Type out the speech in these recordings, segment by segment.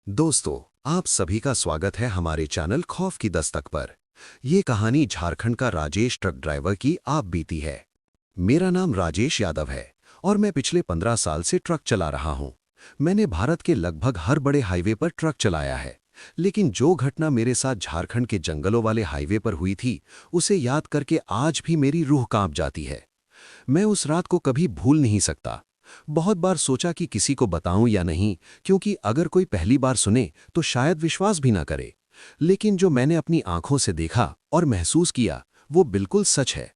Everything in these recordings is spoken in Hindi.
दोस्तों, आप सभी का स्वागत है हमारे चैनल खौफ की दस्तक पर। ये कहानी झारखंड का राजेश ट्रक ड्राइवर की आप बीती है। मेरा नाम राजेश यादव है और मैं पिछले 15 साल से ट्रक चला रहा हूं। मैंने भारत के लगभग हर बड़े हाईवे पर ट्रक चलाया है, लेकिन जो घटना मेरे साथ झारखंड के जंगलों वाले हाईवे पर हुई थी, उसे याद करके आज भी मेरी रूह कांप जाती है। मैं उस रात को कभी भूल नहीं सकता। बहुत बार सोचा कि किसी को बताऊं या नहीं, क्योंकि अगर कोई पहली बार सुने तो शायद विश्वास भी ना करे। लेकिन जो मैंने अपनी आंखों से देखा और महसूस किया, वो बिल्कुल सच है।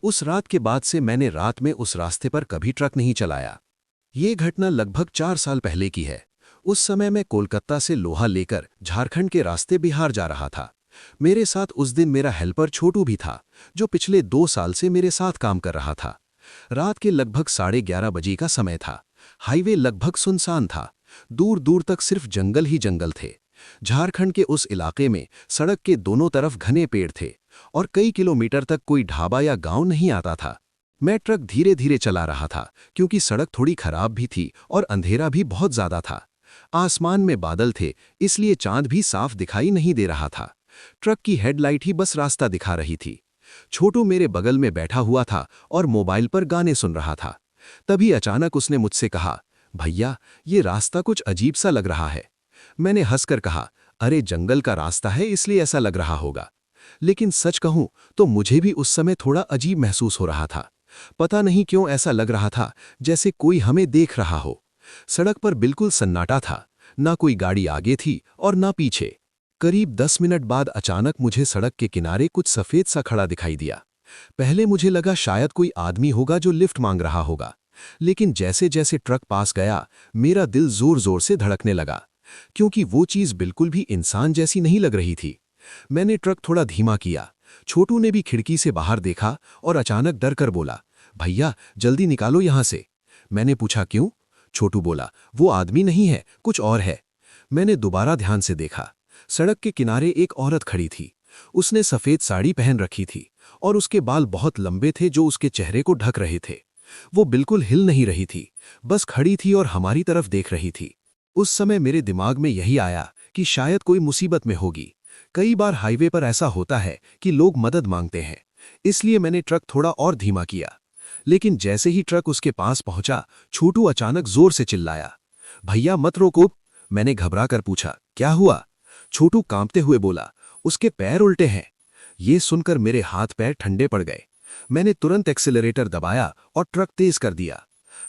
उस रात के बाद से मैंने रात में उस रास्ते पर कभी ट्रक नहीं चलाया। ये घटना लगभग 4 साल पहले की है। उस समय मैं कोलकाता से लोहा लेकर झारखंड के रास्ते बिहार जा रहा था। मेरे साथ उस दिन मेरा हेल्पर छोटू भी था, जो पिछले 2 साल से मेरे साथ काम कर रहा था। रात के लगभग 11:30 बजे का समय था। हाईवे लगभग सुनसान था। दूर दूर तक सिर्फ जंगल ही जंगल थे। झारखंड के उस इलाके में सड़क के दोनों तरफ घने पेड़ थे और कई किलोमीटर तक कोई ढाबा या गांव नहीं आता था। मैं ट्रक धीरे धीरे चला रहा था, क्योंकि सड़क थोड़ी खराब भी थी और अंधेरा भी बहुत ज्यादा था। आसमान में बादल थे, इसलिए चांद भी साफ दिखाई नहीं दे रहा था। ट्रक की हेडलाइट ही बस रास्ता दिखा रही थी। छोटू मेरे बगल में बैठा हुआ था और मोबाइल पर गाने सुन रहा था। तभी अचानक उसने मुझसे कहा, भैया, ये रास्ता कुछ अजीब सा लग रहा है। मैंने हंसकर कहा, अरे जंगल का रास्ता है, इसलिए ऐसा लग रहा होगा। लेकिन सच कहूं तो मुझे भी उस समय थोड़ा अजीब महसूस हो रहा था। पता नहीं क्यों ऐसा लग रहा था जैसे कोई हमें देख रहा हो। सड़क पर बिल्कुल सन्नाटा था, ना कोई गाड़ी आगे थी और ना पीछे। करीब 10 मिनट बाद अचानक मुझे सड़क के किनारे कुछ सफेद सा खड़ा दिखाई दिया। पहले मुझे लगा शायद कोई आदमी होगा जो लिफ्ट मांग रहा होगा, लेकिन जैसे जैसे ट्रक पास गया, मेरा दिल जोर जोर से धड़कने लगा, क्योंकि वो चीज बिल्कुल भी इंसान जैसी नहीं लग रही थी। मैंने ट्रक थोड़ा धीमा किया। छोटू ने भी खिड़की से बाहर देखा और अचानक डर कर बोला, भैया जल्दी निकालो यहां से। मैंने पूछा, क्यों? छोटू बोला, वो आदमी नहीं है, कुछ और है। मैंने दोबारा ध्यान से देखा। सड़क के किनारे एक औरत खड़ी थी। उसने सफेद साड़ी पहन रखी थी और उसके बाल बहुत लंबे थे, जो उसके चेहरे को ढक रहे थे। वो बिल्कुल हिल नहीं रही थी, बस खड़ी थी और हमारी तरफ देख रही थी। उस समय मेरे दिमाग में यही आया कि शायद कोई मुसीबत में होगी। कई बार हाईवे पर ऐसा होता है कि लोग मदद मांगते हैं, इसलिए मैंने ट्रक थोड़ा और धीमा किया। लेकिन जैसे ही ट्रक उसके पास पहुंचा, छोटू अचानक जोर से चिल्लाया, भैया मत रोको। मैंने घबरा कर पूछा, क्या हुआ? छोटू कांपते हुए बोला, उसके पैर उल्टे हैं। ये सुनकर मेरे हाथ पैर ठंडे पड़ गए। मैंने तुरंत एक्सीलरेटर दबाया और ट्रक तेज कर दिया।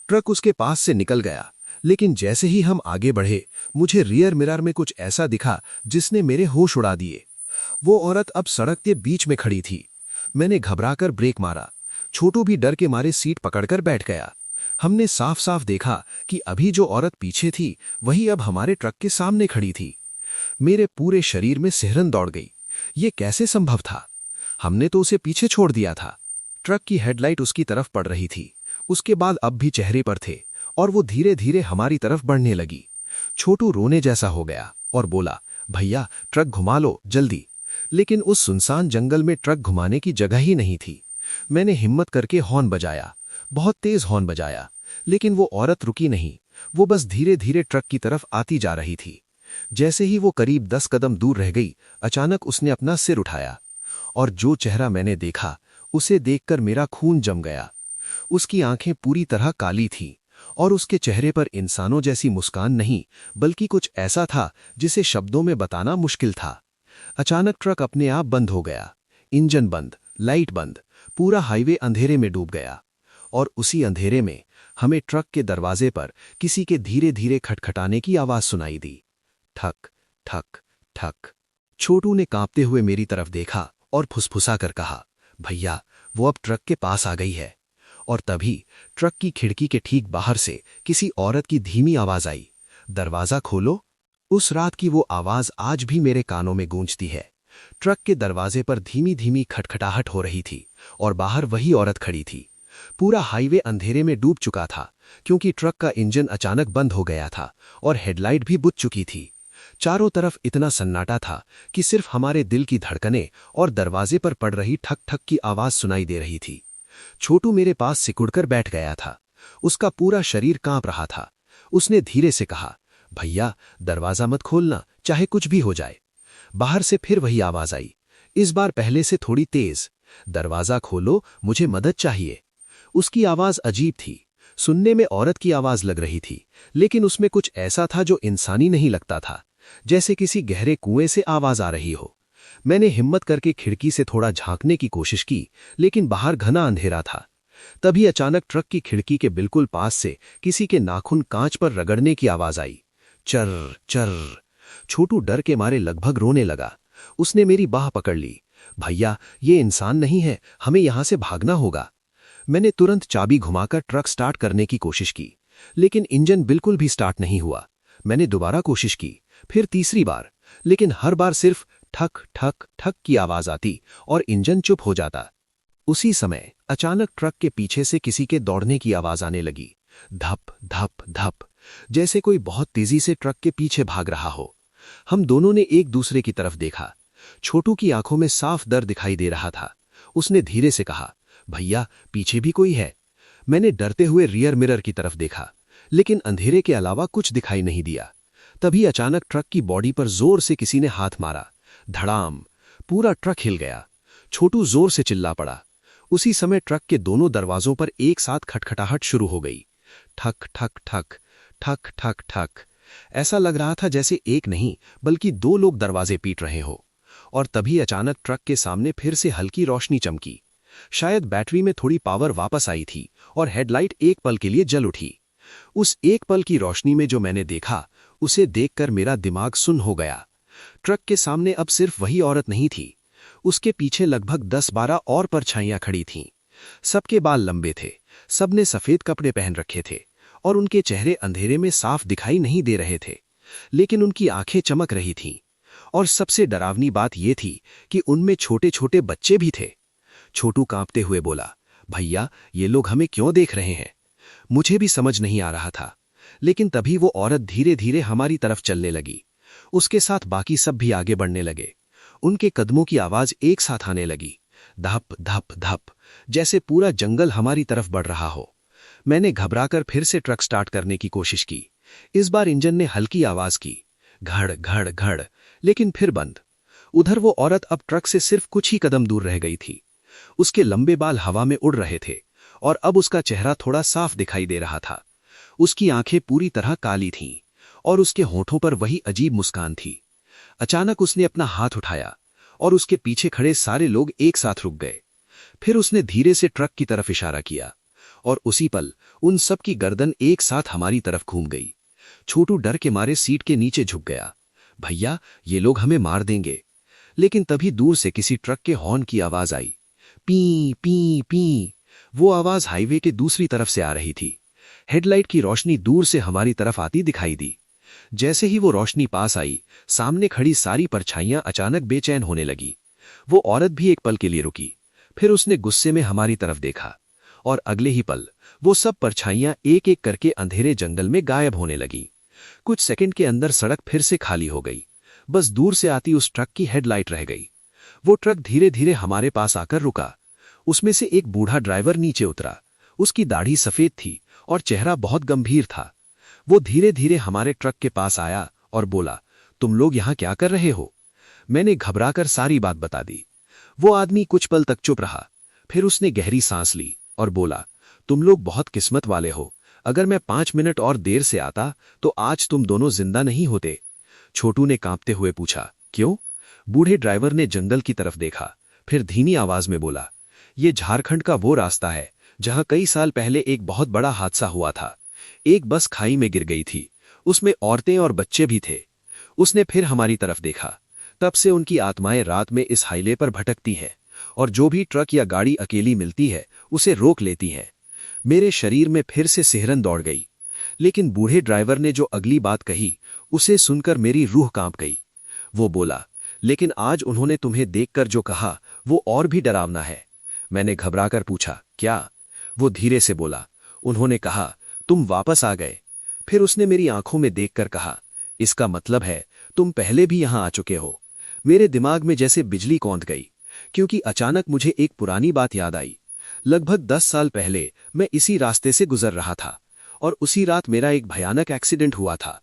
ट्रक उसके पास से निकल गया, लेकिन जैसे ही हम आगे बढ़े, मुझे रियर मिरर में कुछ ऐसा दिखा जिसने मेरे होश उड़ा दिए। वो औरत अब सड़क के बीच में खड़ी थी। मैंने घबराकर ब्रेक मारा। छोटू भी डर के मारे सीट पकड़कर बैठ गया। हमने साफ साफ देखा कि अभी जो औरत पीछे थी, वही अब हमारे ट्रक के सामने खड़ी थी। मेरे पूरे शरीर में सिहरन दौड़ गई। ये कैसे संभव था? हमने तो उसे पीछे छोड़ दिया था। ट्रक की हेडलाइट उसकी तरफ पड़ रही थी, उसके बाल अब भी चेहरे पर थे और वो धीरे धीरे हमारी तरफ बढ़ने लगी। छोटू रोने जैसा हो गया और बोला, भैया ट्रक घुमा लो जल्दी। लेकिन उस सुनसान जंगल में ट्रक घुमाने की जगह ही नहीं थी। मैंने हिम्मत करके हॉर्न बजाया, बहुत तेज हॉर्न बजाया, लेकिन वो औरत रुकी नहीं। वो बस धीरे धीरे ट्रक की तरफ आती जा रही थी। जैसे ही वो करीब 10 कदम दूर रह गई, अचानक उसने अपना सिर उठाया और जो चेहरा मैंने देखा, उसे देखकर मेरा खून जम गया। उसकी आंखें पूरी तरह काली थीं और उसके चेहरे पर इंसानों जैसी मुस्कान नहीं, बल्कि कुछ ऐसा था जिसे शब्दों में बताना मुश्किल था। अचानक ट्रक अपने आप बंद हो गया। इंजन बंद, लाइट बंद, पूरा हाईवे अंधेरे में डूब गया। और उसी अंधेरे में हमें ट्रक के दरवाजे पर किसी के धीरे धीरे खटखटाने की आवाज सुनाई दी। ठक ठक ठक। छोटू ने कांपते हुए मेरी तरफ देखा और फुसफुसा कर कहा, भैया वो अब ट्रक के पास आ गई है। और तभी ट्रक की खिड़की के ठीक बाहर से किसी औरत की धीमी आवाज आई, दरवाजा खोलो। उस रात की वो आवाज आज भी मेरे कानों में गूंजती है। ट्रक के दरवाजे पर धीमी धीमी खटखटाहट हो रही थी और बाहर वही औरत खड़ी थी। पूरा हाईवे अंधेरे में डूब चुका था, क्योंकि ट्रक का इंजन अचानक बंद हो गया था और हेडलाइट भी बुझ चुकी थी। चारों तरफ इतना सन्नाटा था कि सिर्फ हमारे दिल की धड़कनें और दरवाजे पर पड़ रही ठक ठक की आवाज सुनाई दे रही थी। छोटू मेरे पास सिकुड़कर बैठ गया था। उसका पूरा शरीर कांप रहा था। उसने धीरे से कहा, भैया दरवाजा मत खोलना, चाहे कुछ भी हो जाए। बाहर से फिर वही आवाज आई, इस बार पहले से थोड़ी तेज। दरवाजा खोलो, मुझे मदद चाहिए। उसकी आवाज अजीब थी, सुनने में औरत की आवाज लग रही थी, लेकिन उसमें कुछ ऐसा था जो इंसानी नहीं लगता था, जैसे किसी गहरे कुएं से आवाज आ रही हो। मैंने हिम्मत करके खिड़की से थोड़ा झांकने की कोशिश की, लेकिन बाहर घना अंधेरा था। तभी अचानक ट्रक की खिड़की के बिल्कुल पास से किसी के नाखून कांच पर रगड़ने की आवाज आई। चर चर। छोटू डर के मारे लगभग रोने लगा। उसने मेरी बाह पकड़ ली। भैया, ये इंसान नहीं है, हमें यहां से भागना होगा। मैंने तुरंत चाबी घुमाकर ट्रक स्टार्ट करने की कोशिश की, लेकिन इंजन बिल्कुल भी स्टार्ट नहीं हुआ। मैंने दोबारा कोशिश की, फिर तीसरी बार, लेकिन हर बार सिर्फ ठक ठक ठक की आवाज आती और इंजन चुप हो जाता। उसी समय अचानक ट्रक के पीछे से किसी के दौड़ने की आवाज आने लगी। धप धप धप, जैसे कोई बहुत तेजी से ट्रक के पीछे भाग रहा हो। हम दोनों ने एक दूसरे की तरफ देखा। छोटू की आंखों में साफ डर दिखाई दे रहा था। उसने धीरे से कहा, भैया पीछे भी कोई है। मैंने डरते हुए रियर मिरर की तरफ देखा, लेकिन अंधेरे के अलावा कुछ दिखाई नहीं दिया। तभी अचानक ट्रक की बॉडी पर जोर से किसी ने हाथ मारा। धड़ाम, पूरा ट्रक हिल गया। छोटू जोर से चिल्ला पड़ा। उसी समय ट्रक के दोनों दरवाजों पर एक साथ खटखटाहट शुरू हो गई। ठक ठक ठक ठक ठक ठक। ऐसा लग रहा था जैसे एक नहीं बल्कि दो लोग दरवाजे पीट रहे हो। और तभी अचानक ट्रक के सामने फिर से हल्की रोशनी चमकी। शायद बैटरी में थोड़ी पावर वापस आई थी और हेडलाइट एक पल के लिए जल उठी। उस एक पल की रोशनी में जो मैंने देखा, उसे देखकर मेरा दिमाग सुन्न हो गया। ट्रक के सामने अब सिर्फ वही औरत नहीं थी, उसके पीछे लगभग 10-12 और परछाइयां खड़ी थीं। सबके बाल लंबे थे, सबने सफेद कपड़े पहन रखे थे और उनके चेहरे अंधेरे में साफ दिखाई नहीं दे रहे थे, लेकिन उनकी आंखें चमक रही थीं। और सबसे डरावनी बात यह थी कि उनमें छोटे छोटे बच्चे भी थे। छोटू कांपते हुए बोला, भैया ये लोग हमें क्यों देख रहे हैं? मुझे भी समझ नहीं आ रहा था, लेकिन तभी वो औरत धीरे धीरे हमारी तरफ चलने लगी। उसके साथ बाकी सब भी आगे बढ़ने लगे। उनके कदमों की आवाज एक साथ आने लगी, धप धप धप, जैसे पूरा जंगल हमारी तरफ बढ़ रहा हो। मैंने घबराकर फिर से ट्रक स्टार्ट करने की कोशिश की। इस बार इंजन ने हल्की आवाज की, घड़ घड़ घड़, लेकिन फिर बंद। उधर वो औरत अब ट्रक से सिर्फ कुछ ही कदम दूर रह गई थी। उसके लंबे बाल हवा में उड़ रहे थे और अब उसका चेहरा थोड़ा साफ दिखाई दे रहा था। उसकी आंखें पूरी तरह काली थीं और उसके होठों पर वही अजीब मुस्कान थी। अचानक उसने अपना हाथ उठाया और उसके पीछे खड़े सारे लोग एक साथ रुक गए। फिर उसने धीरे से ट्रक की तरफ इशारा किया और उसी पल उन सब की गर्दन एक साथ हमारी तरफ घूम गई। छोटू डर के मारे सीट के नीचे झुक गया। भैया ये लोग हमें मार देंगे। लेकिन तभी दूर से किसी ट्रक के हॉर्न की आवाज आई, पी पी पी। वो आवाज हाईवे के दूसरी तरफ से आ रही थी। हेडलाइट की रोशनी दूर से हमारी तरफ आती दिखाई दी। जैसे ही वो रोशनी पास आई, सामने खड़ी सारी परछाइयां अचानक बेचैन होने लगी। वो औरत भी एक पल के लिए रुकी, फिर उसने गुस्से में हमारी तरफ देखा और अगले ही पल वो सब परछाइयां एक एक करके अंधेरे जंगल में गायब होने लगी। कुछ सेकंड के अंदर सड़क फिर से खाली हो गई। बस दूर से आती उस ट्रक की हेडलाइट रह गई। वो ट्रक धीरे धीरे हमारे पास आकर रुका। उसमें से एक बूढ़ा ड्राइवर नीचे उतरा। उसकी दाढ़ी सफेद थी और चेहरा बहुत गंभीर था। वो धीरे धीरे हमारे ट्रक के पास आया और बोला, तुम लोग यहां क्या कर रहे हो? मैंने घबराकर सारी बात बता दी। वो आदमी कुछ पल तक चुप रहा, फिर उसने गहरी सांस ली और बोला, तुम लोग बहुत किस्मत वाले हो। अगर मैं 5 मिनट और देर से आता तो आज तुम दोनों जिंदा नहीं होते। छोटू ने कांपते हुए पूछा, क्यों? बूढ़े ड्राइवर ने जंगल की तरफ देखा, फिर धीमी आवाज में बोला, ये झारखंड का वो रास्ता है जहां कई साल पहले एक बहुत बड़ा हादसा हुआ था। एक बस खाई में गिर गई थी, उसमें औरतें और बच्चे भी थे। उसने फिर हमारी तरफ देखा। तब से उनकी आत्माएं रात में इस हाईवे पर भटकती हैं और जो भी ट्रक या गाड़ी अकेली मिलती है उसे रोक लेती हैं। मेरे शरीर में फिर से सिहरन दौड़ गई। लेकिन बूढ़े ड्राइवर ने जो अगली बात कही, उसे सुनकर मेरी रूह कांप गई। वो बोला, लेकिन आज उन्होंने तुम्हें देखकर जो कहा वो और भी डरावना है। मैंने घबराकर पूछा, क्या? वो धीरे से बोला, उन्होंने कहा तुम वापस आ गए। फिर उसने मेरी आंखों में देखकर कहा, इसका मतलब है तुम पहले भी यहां आ चुके हो। मेरे दिमाग में जैसे बिजली कौंध गई, क्योंकि अचानक मुझे एक पुरानी बात याद आई। लगभग 10 साल पहले मैं इसी रास्ते से गुजर रहा था और उसी रात मेरा एक भयानक एक्सीडेंट हुआ था।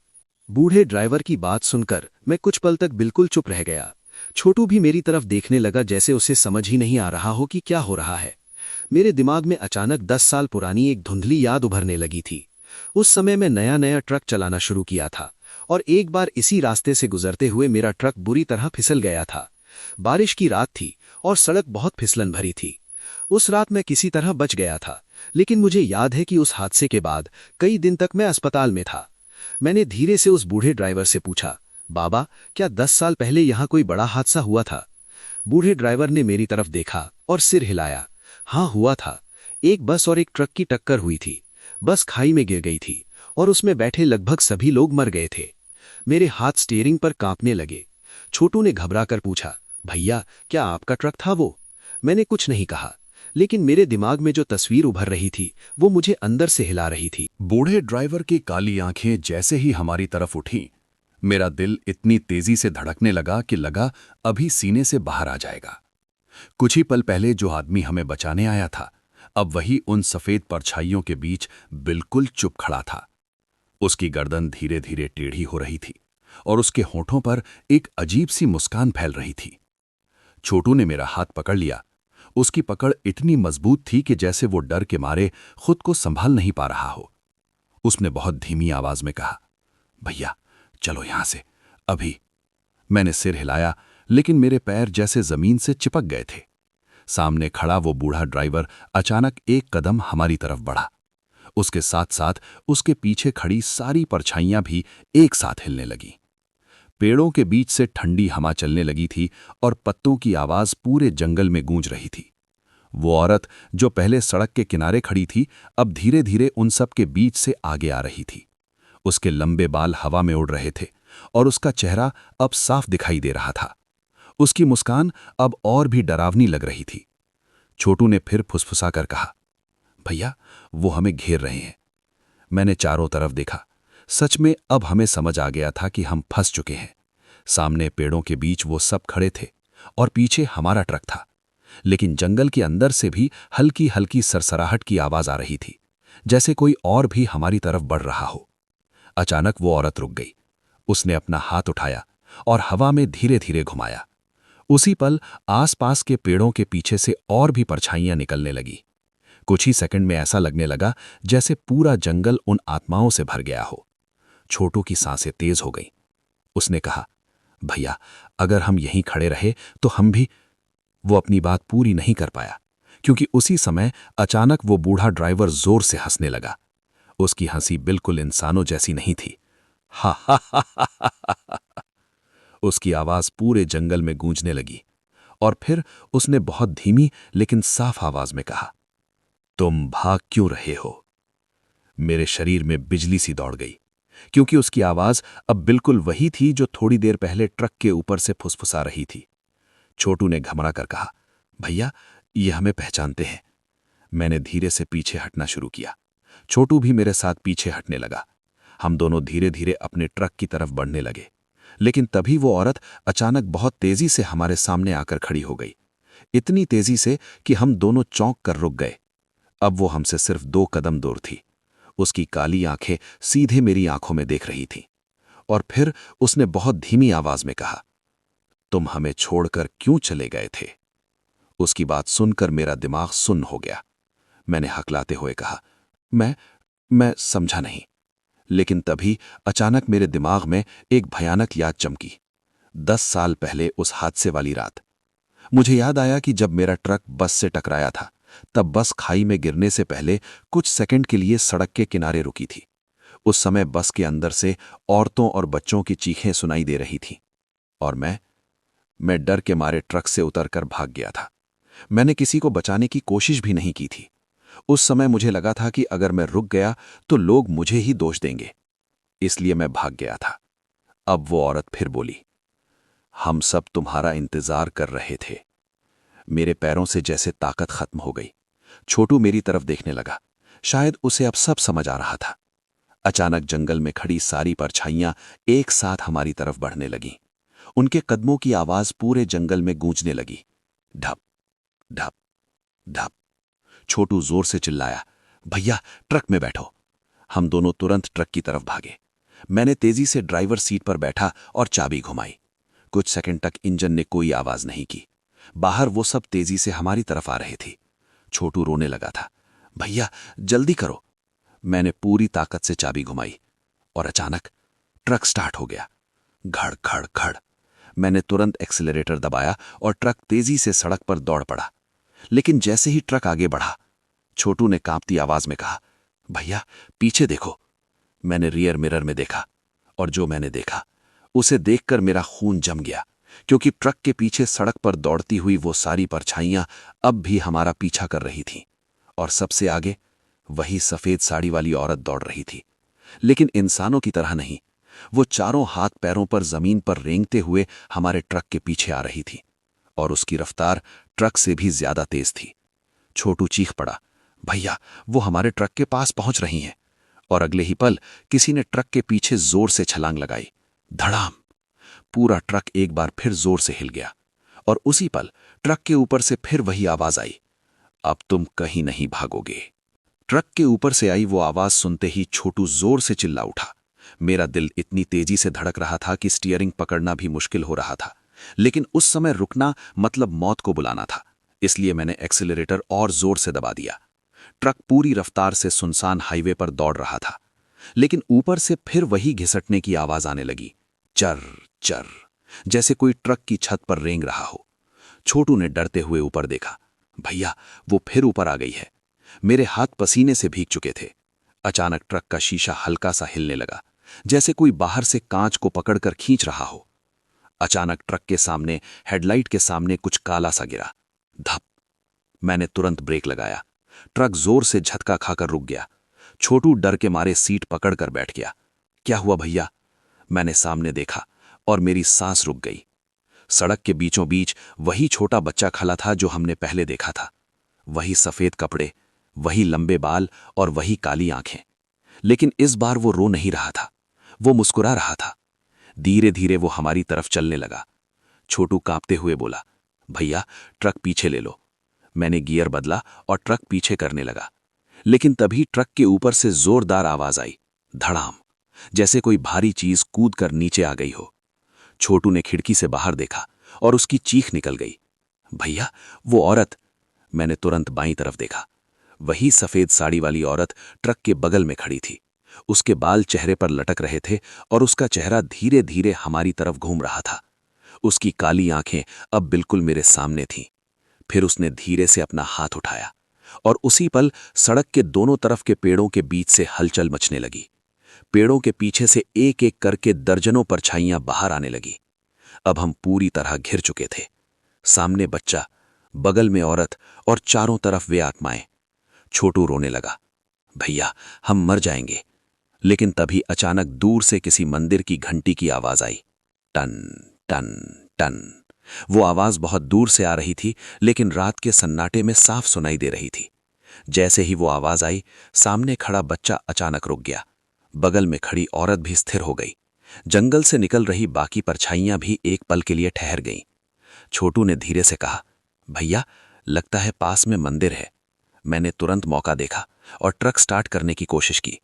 बूढ़े ड्राइवर की बात सुनकर मैं कुछ पल तक बिल्कुल चुप रह गया। छोटू भी मेरी तरफ देखने लगा, जैसे उसे समझ ही नहीं आ रहा हो कि क्या हो रहा है। मेरे दिमाग में अचानक 10 साल पुरानी एक धुंधली याद उभरने लगी थी। उस समय मैं नया नया ट्रक चलाना शुरू किया था और एक बार इसी रास्ते से गुजरते हुए मेरा ट्रक बुरी तरह फिसल गया था। बारिश की रात थी और सड़क बहुत फिसलन भरी थी। उस रात मैं किसी तरह बच गया था, लेकिन मुझे याद है कि उस हादसे के बाद कई दिन तक मैं अस्पताल में था। मैंने धीरे से उस बूढ़े ड्राइवर से पूछा, बाबा, क्या 10 साल पहले यहाँ कोई बड़ा हादसा हुआ था? बूढ़े ड्राइवर ने मेरी तरफ देखा और सिर हिलाया। हाँ, हुआ था। एक बस और एक ट्रक की टक्कर हुई थी। बस खाई में गिर गई थी और उसमें बैठे लगभग सभी लोग मर गए थे। मेरे हाथ स्टीयरिंग पर कांपने लगे। छोटू ने घबराकर पूछा, भैया, क्या आपका ट्रक था वो? मैंने कुछ नहीं कहा, लेकिन मेरे दिमाग में जो तस्वीर उभर रही थी वो मुझे अंदर से हिला रही थी। बूढ़े ड्राइवर की काली आंखें जैसे ही हमारी तरफ उठी, मेरा दिल इतनी तेजी से धड़कने लगा कि लगा अभी सीने से बाहर आ जाएगा। कुछ ही पल पहले जो आदमी हमें बचाने आया था, अब वही उन सफेद परछाइयों के बीच बिल्कुल चुप खड़ा था। उसकी गर्दन धीरे धीरे टेढ़ी हो रही थी और उसके होठों पर एक अजीब सी मुस्कान फैल रही थी। छोटू ने मेरा हाथ पकड़ लिया। उसकी पकड़ इतनी मजबूत थी कि जैसे वो डर के मारे खुद को संभाल नहीं पा रहा हो। उसने बहुत धीमी आवाज में कहा, भैया, चलो यहां से, अभी। मैंने सिर हिलाया, लेकिन मेरे पैर जैसे जमीन से चिपक गए थे। सामने खड़ा वो बूढ़ा ड्राइवर अचानक एक कदम हमारी तरफ बढ़ा। उसके साथ साथ उसके पीछे खड़ी सारी परछाइयां भी एक साथ हिलने लगीं। पेड़ों के बीच से ठंडी हवा चलने लगी थी और पत्तों की आवाज पूरे जंगल में गूंज रही थी। वो औरत जो पहले सड़क के किनारे खड़ी थी, अब धीरे धीरे उन सब के बीच से आगे आ रही थी। उसके लंबे बाल हवा में उड़ रहे थे और उसका चेहरा अब साफ दिखाई दे रहा था। उसकी मुस्कान अब और भी डरावनी लग रही थी। छोटू ने फिर फुसफुसाकर कहा, भैया, वो हमें घेर रहे हैं। मैंने चारों तरफ देखा। सच में अब हमें समझ आ गया था कि हम फंस चुके हैं। सामने पेड़ों के बीच वो सब खड़े थे और पीछे हमारा ट्रक था, लेकिन जंगल के अंदर से भी हल्की हल्की सरसराहट की आवाज आ रही थी, जैसे कोई और भी हमारी तरफ बढ़ रहा हो। अचानक वो औरत रुक गई। उसने अपना हाथ उठाया और हवा में धीरे धीरे घुमाया। उसी पल आसपास के पेड़ों के पीछे से और भी परछाइयां निकलने लगी। कुछ ही सेकंड में ऐसा लगने लगा जैसे पूरा जंगल उन आत्माओं से भर गया हो। छोटू की सांसें तेज हो गईं। उसने कहा, भैया, अगर हम यहीं खड़े रहे तो हम भी। वो अपनी बात पूरी नहीं कर पाया, क्योंकि उसी समय अचानक वो बूढ़ा ड्राइवर जोर से हंसने लगा। उसकी हंसी बिल्कुल इंसानों जैसी नहीं थी। हा हा हा हा हा हा। उसकी आवाज पूरे जंगल में गूंजने लगी और फिर उसने बहुत धीमी लेकिन साफ आवाज में कहा, तुम भाग क्यों रहे हो? मेरे शरीर में बिजली सी दौड़ गई, क्योंकि उसकी आवाज अब बिल्कुल वही थी जो थोड़ी देर पहले ट्रक के ऊपर से फुसफुसा रही थी। छोटू ने घबरा कर कहा, भैया, ये हमें पहचानते हैं। मैंने धीरे से पीछे हटना शुरू किया। छोटू भी मेरे साथ पीछे हटने लगा। हम दोनों धीरे धीरे अपने ट्रक की तरफ बढ़ने लगे, लेकिन तभी वो औरत अचानक बहुत तेजी से हमारे सामने आकर खड़ी हो गई। इतनी तेजी से कि हम दोनों चौंक कर रुक गए। अब वो हमसे सिर्फ 2 कदम दूर थी। उसकी काली आंखें सीधे मेरी आंखों में देख रही थीं। और फिर उसने बहुत धीमी आवाज में कहा, तुम हमें छोड़कर क्यों चले गए थे? उसकी बात सुनकर मेरा दिमाग सुन्न हो गया। मैंने हकलाते हुए कहा, मैं समझा नहीं। लेकिन तभी अचानक मेरे दिमाग में एक भयानक याद चमकी। 10 साल पहले उस हादसे वाली रात। मुझे याद आया कि जब मेरा ट्रक बस से टकराया था, तब बस खाई में गिरने से पहले कुछ सेकंड के लिए सड़क के किनारे रुकी थी। उस समय बस के अंदर से औरतों और बच्चों की चीखें सुनाई दे रही थीं और मैं डर के मारे ट्रक से उतरकर भाग गया था। मैंने किसी को बचाने की कोशिश भी नहीं की थी। उस समय मुझे लगा था कि अगर मैं रुक गया तो लोग मुझे ही दोष देंगे, इसलिए मैं भाग गया था। अब वो औरत फिर बोली, हम सब तुम्हारा इंतजार कर रहे थे। मेरे पैरों से जैसे ताकत खत्म हो गई। छोटू मेरी तरफ देखने लगा। शायद उसे अब सब समझ आ रहा था। अचानक जंगल में खड़ी सारी परछाइयां एक साथ हमारी तरफ बढ़ने लगीं। उनके कदमों की आवाज पूरे जंगल में गूंजने लगी। ढप ढप ढप। छोटू जोर से चिल्लाया, भैया, ट्रक में बैठो। हम दोनों तुरंत ट्रक की तरफ भागे। मैंने तेजी से ड्राइवर सीट पर बैठा और चाबी घुमाई। कुछ सेकंड तक इंजन ने कोई आवाज नहीं की। बाहर वो सब तेजी से हमारी तरफ आ रहे थे। छोटू रोने लगा था। भैया जल्दी करो। मैंने पूरी ताकत से चाबी घुमाई और अचानक ट्रक स्टार्ट हो गया। घड़ घड़ घड़। मैंने तुरंत एक्सीलरेटर दबाया और ट्रक तेजी से सड़क पर दौड़ पड़ा। लेकिन जैसे ही ट्रक आगे बढ़ा, छोटू ने कांपती आवाज में कहा, भैया पीछे देखो। मैंने रियर मिरर में देखा और जो मैंने देखा उसे देखकर मेरा खून जम गया, क्योंकि ट्रक के पीछे सड़क पर दौड़ती हुई वो सारी परछाइयां अब भी हमारा पीछा कर रही थीं। और सबसे आगे वही सफेद साड़ी वाली औरत दौड़ रही थी, लेकिन इंसानों की तरह नहीं। वो चारों हाथ पैरों पर जमीन पर रेंगते हुए हमारे ट्रक के पीछे आ रही थी और उसकी रफ्तार ट्रक से भी ज्यादा तेज थी। छोटू चीख पड़ा, भैया वो हमारे ट्रक के पास पहुंच रही हैं। और अगले ही पल किसी ने ट्रक के पीछे जोर से छलांग लगाई। धड़ाम। पूरा ट्रक एक बार फिर जोर से हिल गया और उसी पल ट्रक के ऊपर से फिर वही आवाज आई, अब तुम कहीं नहीं भागोगे। ट्रक के ऊपर से आई वो आवाज सुनते ही छोटू जोर से चिल्ला उठा। मेरा दिल इतनी तेजी से धड़क रहा था कि स्टीयरिंग पकड़ना भी मुश्किल हो रहा था, लेकिन उस समय रुकना मतलब मौत को बुलाना था। इसलिए मैंने एक्सीलरेटर और जोर से दबा दिया। ट्रक पूरी रफ्तार से सुनसान हाईवे पर दौड़ रहा था, लेकिन ऊपर से फिर वही घिसटने की आवाज आने लगी, चर चर, जैसे कोई ट्रक की छत पर रेंग रहा हो। छोटू ने डरते हुए ऊपर देखा। भैया वो फिर ऊपर आ गई है। मेरे हाथ पसीने से भीग चुके थे। अचानक ट्रक का शीशा हल्का सा हिलने लगा, जैसे कोई बाहर से कांच को पकड़कर खींच रहा हो। अचानक ट्रक के सामने हेडलाइट के सामने कुछ काला सा गिरा। धप। मैंने तुरंत ब्रेक लगाया। ट्रक जोर से झटका खाकर रुक गया। छोटू डर के मारे सीट पकड़कर बैठ गया। क्या हुआ भैया? मैंने सामने देखा और मेरी सांस रुक गई। सड़क के बीचों बीच वही छोटा बच्चा खड़ा था जो हमने पहले देखा था। वही सफेद कपड़े, वही लंबे बाल और वही काली आंखें। लेकिन इस बार वो रो नहीं रहा था, वो मुस्कुरा रहा था। धीरे धीरे वो हमारी तरफ चलने लगा। छोटू कांपते हुए बोला, भैया ट्रक पीछे ले लो। मैंने गियर बदला और ट्रक पीछे करने लगा, लेकिन तभी ट्रक के ऊपर से जोरदार आवाज आई, धड़ाम, जैसे कोई भारी चीज कूदकर नीचे आ गई हो। छोटू ने खिड़की से बाहर देखा और उसकी चीख निकल गई, भैया वो औरत। मैंने तुरंत बाईं तरफ देखा। वही सफेद साड़ी वाली औरत ट्रक के बगल में खड़ी थी। उसके बाल चेहरे पर लटक रहे थे और उसका चेहरा धीरे धीरे हमारी तरफ घूम रहा था। उसकी काली आंखें अब बिल्कुल मेरे सामने थीं। फिर उसने धीरे से अपना हाथ उठाया और उसी पल सड़क के दोनों तरफ के पेड़ों के बीच से हलचल मचने लगी। पेड़ों के पीछे से एक एक करके दर्जनों परछाइयां बाहर आने लगी। अब हम पूरी तरह घिर चुके थे। सामने बच्चा, बगल में औरत और चारों तरफ वे आत्माएं। छोटू रोने लगा, भैया हम मर जाएंगे। लेकिन तभी अचानक दूर से किसी मंदिर की घंटी की आवाज आई, टन टन टन। वो आवाज बहुत दूर से आ रही थी, लेकिन रात के सन्नाटे में साफ सुनाई दे रही थी। जैसे ही वो आवाज आई, सामने खड़ा बच्चा अचानक रुक गया। बगल में खड़ी औरत भी स्थिर हो गई। जंगल से निकल रही बाकी परछाइयां भी एक पल के लिए ठहर गईं। छोटू ने धीरे से कहा, भैया लगता है पास में मंदिर है। मैंने तुरंत मौका देखा और ट्रक स्टार्ट करने की कोशिश की।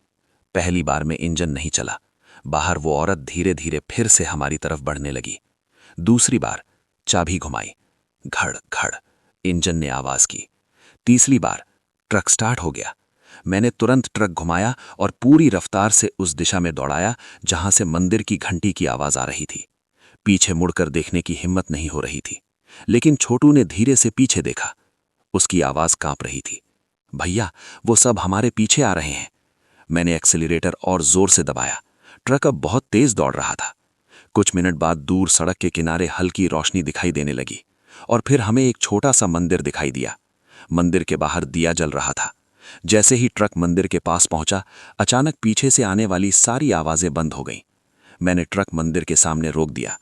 पहली बार में इंजन नहीं चला। बाहर वो औरत धीरे धीरे फिर से हमारी तरफ बढ़ने लगी। दूसरी बार चाबी घुमाई, घड़ घड़, इंजन ने आवाज की। तीसरी बार ट्रक स्टार्ट हो गया। मैंने तुरंत ट्रक घुमाया और पूरी रफ्तार से उस दिशा में दौड़ाया जहां से मंदिर की घंटी की आवाज आ रही थी। पीछे मुड़कर देखने की हिम्मत नहीं हो रही थी, लेकिन छोटू ने धीरे से पीछे देखा। उसकी आवाज कांप रही थी, भैया वो सब हमारे पीछे आ रहे हैं। मैंने एक्सीलरेटर और जोर से दबाया। ट्रक अब बहुत तेज दौड़ रहा था। कुछ मिनट बाद दूर सड़क के किनारे हल्की रोशनी दिखाई देने लगी और फिर हमें एक छोटा सा मंदिर दिखाई दिया। मंदिर के बाहर दिया जल रहा था। जैसे ही ट्रक मंदिर के पास पहुंचा, अचानक पीछे से आने वाली सारी आवाजें बंद हो गईं। मैंने ट्रक मंदिर के सामने रोक दिया।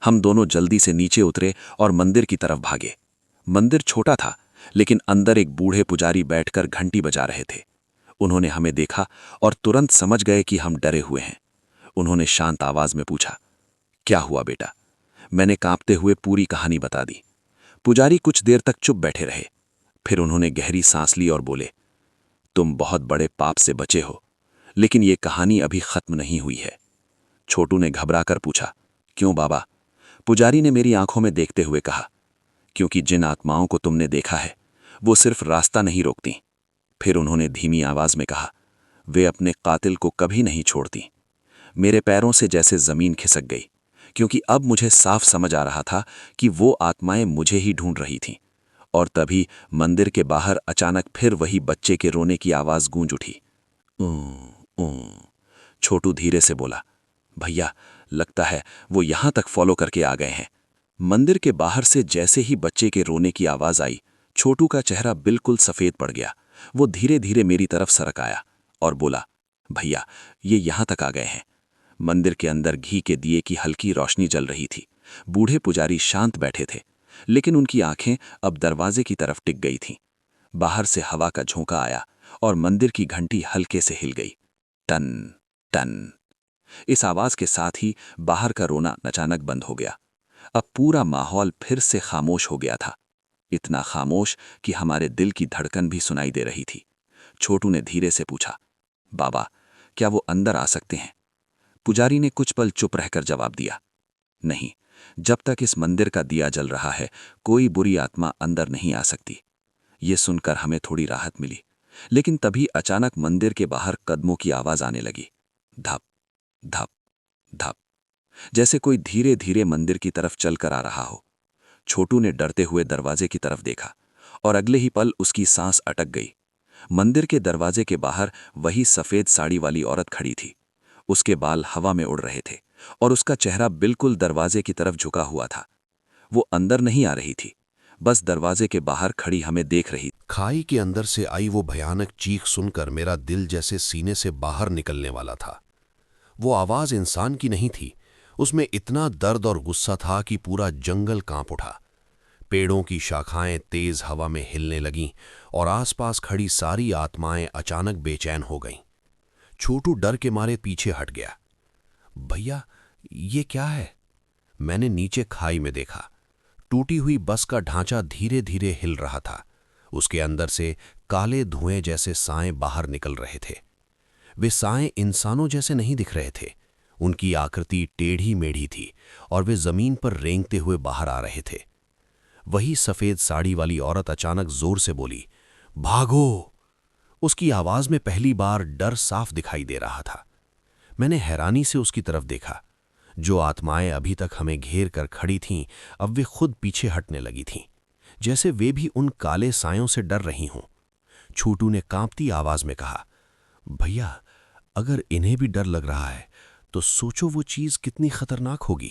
हम दोनों जल्दी से नीचे उतरे और मंदिर की तरफ भागे। मंदिर छोटा था, लेकिन अंदर एक बूढ़े पुजारी बैठकर घंटी बजा रहे थे। उन्होंने हमें देखा और तुरंत समझ गए कि हम डरे हुए हैं। उन्होंने शांत आवाज में पूछा, क्या हुआ बेटा? मैंने कांपते हुए पूरी कहानी बता दी। पुजारी कुछ देर तक चुप बैठे रहे। फिर उन्होंने गहरी सांस ली और बोले, तुम बहुत बड़े पाप से बचे हो, लेकिन ये कहानी अभी खत्म नहीं हुई है। छोटू ने घबराकर पूछा, क्यों बाबा? पुजारी ने मेरी आंखों में देखते हुए कहा, क्योंकि जिन आत्माओं को तुमने देखा है वो सिर्फ रास्ता नहीं रोकती। फिर उन्होंने धीमी आवाज में कहा, वे अपने कातिल को कभी नहीं छोड़ती। मेरे पैरों से जैसे जमीन खिसक गई, क्योंकि अब मुझे साफ समझ आ रहा था कि वो आत्माएं मुझे ही ढूंढ रही थीं। और तभी मंदिर के बाहर अचानक फिर वही बच्चे के रोने की आवाज गूंज उठी। छोटू धीरे से बोला, भैया लगता है वो यहां तक फॉलो करके आ गए हैं। मंदिर के बाहर से जैसे ही बच्चे के रोने की आवाज आई, छोटू का चेहरा बिल्कुल सफेद पड़ गया। वो धीरे धीरे मेरी तरफ सरक आया और बोला, भैया ये यहां तक आ गए हैं। मंदिर के अंदर घी के दिए की हल्की रोशनी जल रही थी। बूढ़े पुजारी शांत बैठे थे, लेकिन उनकी आंखें अब दरवाजे की तरफ टिक गई थीं। बाहर से हवा का झोंका आया और मंदिर की घंटी हल्के से हिल गई। टन टन। इस आवाज के साथ ही बाहर का रोना अचानक बंद हो गया। अब पूरा माहौल फिर से खामोश हो गया था, इतना खामोश कि हमारे दिल की धड़कन भी सुनाई दे रही थी। छोटू ने धीरे से पूछा, बाबा क्या वो अंदर आ सकते हैं? पुजारी ने कुछ पल चुप रहकर जवाब दिया, नहीं, जब तक इस मंदिर का दिया जल रहा है कोई बुरी आत्मा अंदर नहीं आ सकती। ये सुनकर हमें थोड़ी राहत मिली, लेकिन तभी अचानक मंदिर के बाहर कदमों की आवाज आने लगी। धप धप धप, जैसे कोई धीरे धीरे मंदिर की तरफ चलकर आ रहा हो। छोटू ने डरते हुए दरवाजे की तरफ देखा और अगले ही पल उसकी सांस अटक गई। मंदिर के दरवाजे के बाहर वही सफेद साड़ी वाली औरत खड़ी थी। उसके बाल हवा में उड़ रहे थे और उसका चेहरा बिल्कुल दरवाजे की तरफ झुका हुआ था। वो अंदर नहीं आ रही थी, बस दरवाजे के बाहर खड़ी हमें देख रही। खाई के अंदर से आई वो भयानक चीख सुनकर मेरा दिल जैसे सीने से बाहर निकलने वाला था। वो आवाज इंसान की नहीं थी, उसमें इतना दर्द और गुस्सा था कि पूरा जंगल कांप उठा। पेड़ों की शाखाएं तेज हवा में हिलने लगीं और आसपास खड़ी सारी आत्माएं अचानक बेचैन हो गईं। छोटू डर के मारे पीछे हट गया। भैया ये क्या है? मैंने नीचे खाई में देखा। टूटी हुई बस का ढांचा धीरे धीरे हिल रहा था। उसके अंदर से काले धुएं जैसे साएं बाहर निकल रहे थे। वे साएं इंसानों जैसे नहीं दिख रहे थे। उनकी आकृति टेढ़ी मेढ़ी थी और वे जमीन पर रेंगते हुए बाहर आ रहे थे। वही सफेद साड़ी वाली औरत अचानक जोर से बोली, भागो! उसकी आवाज में पहली बार डर साफ दिखाई दे रहा था। मैंने हैरानी से उसकी तरफ देखा। जो आत्माएं अभी तक हमें घेर कर खड़ी थीं, अब वे खुद पीछे हटने लगी थीं, जैसे वे भी उन काले सायों से डर रही हों। छोटू ने कांपती आवाज में कहा, भैया अगर इन्हें भी डर लग रहा है तो सोचो वो चीज कितनी खतरनाक होगी।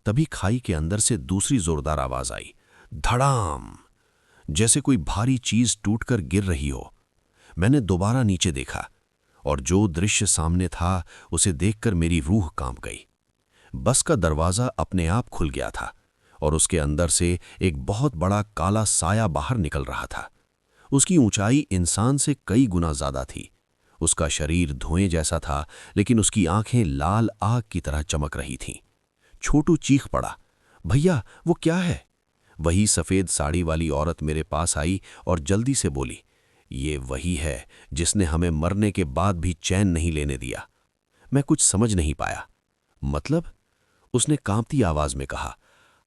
तभी खाई के अंदर से दूसरी जोरदार आवाज आई, धड़ाम, जैसे कोई भारी चीज टूटकर गिर रही हो। मैंने दोबारा नीचे देखा और जो दृश्य सामने था उसे देखकर मेरी रूह कांप गई। बस का दरवाजा अपने आप खुल गया था और उसके अंदर से एक बहुत बड़ा काला साया बाहर निकल रहा था। उसकी ऊंचाई इंसान से कई गुना ज्यादा थी। उसका शरीर धुएं जैसा था, लेकिन उसकी आंखें लाल आग की तरह चमक रही थीं। छोटू चीख पड़ा, भैया वो क्या है? वही सफेद साड़ी वाली औरत मेरे पास आई और जल्दी से बोली, ये वही है जिसने हमें मरने के बाद भी चैन नहीं लेने दिया। मैं कुछ समझ नहीं पाया। मतलब? उसने कांपती आवाज में कहा,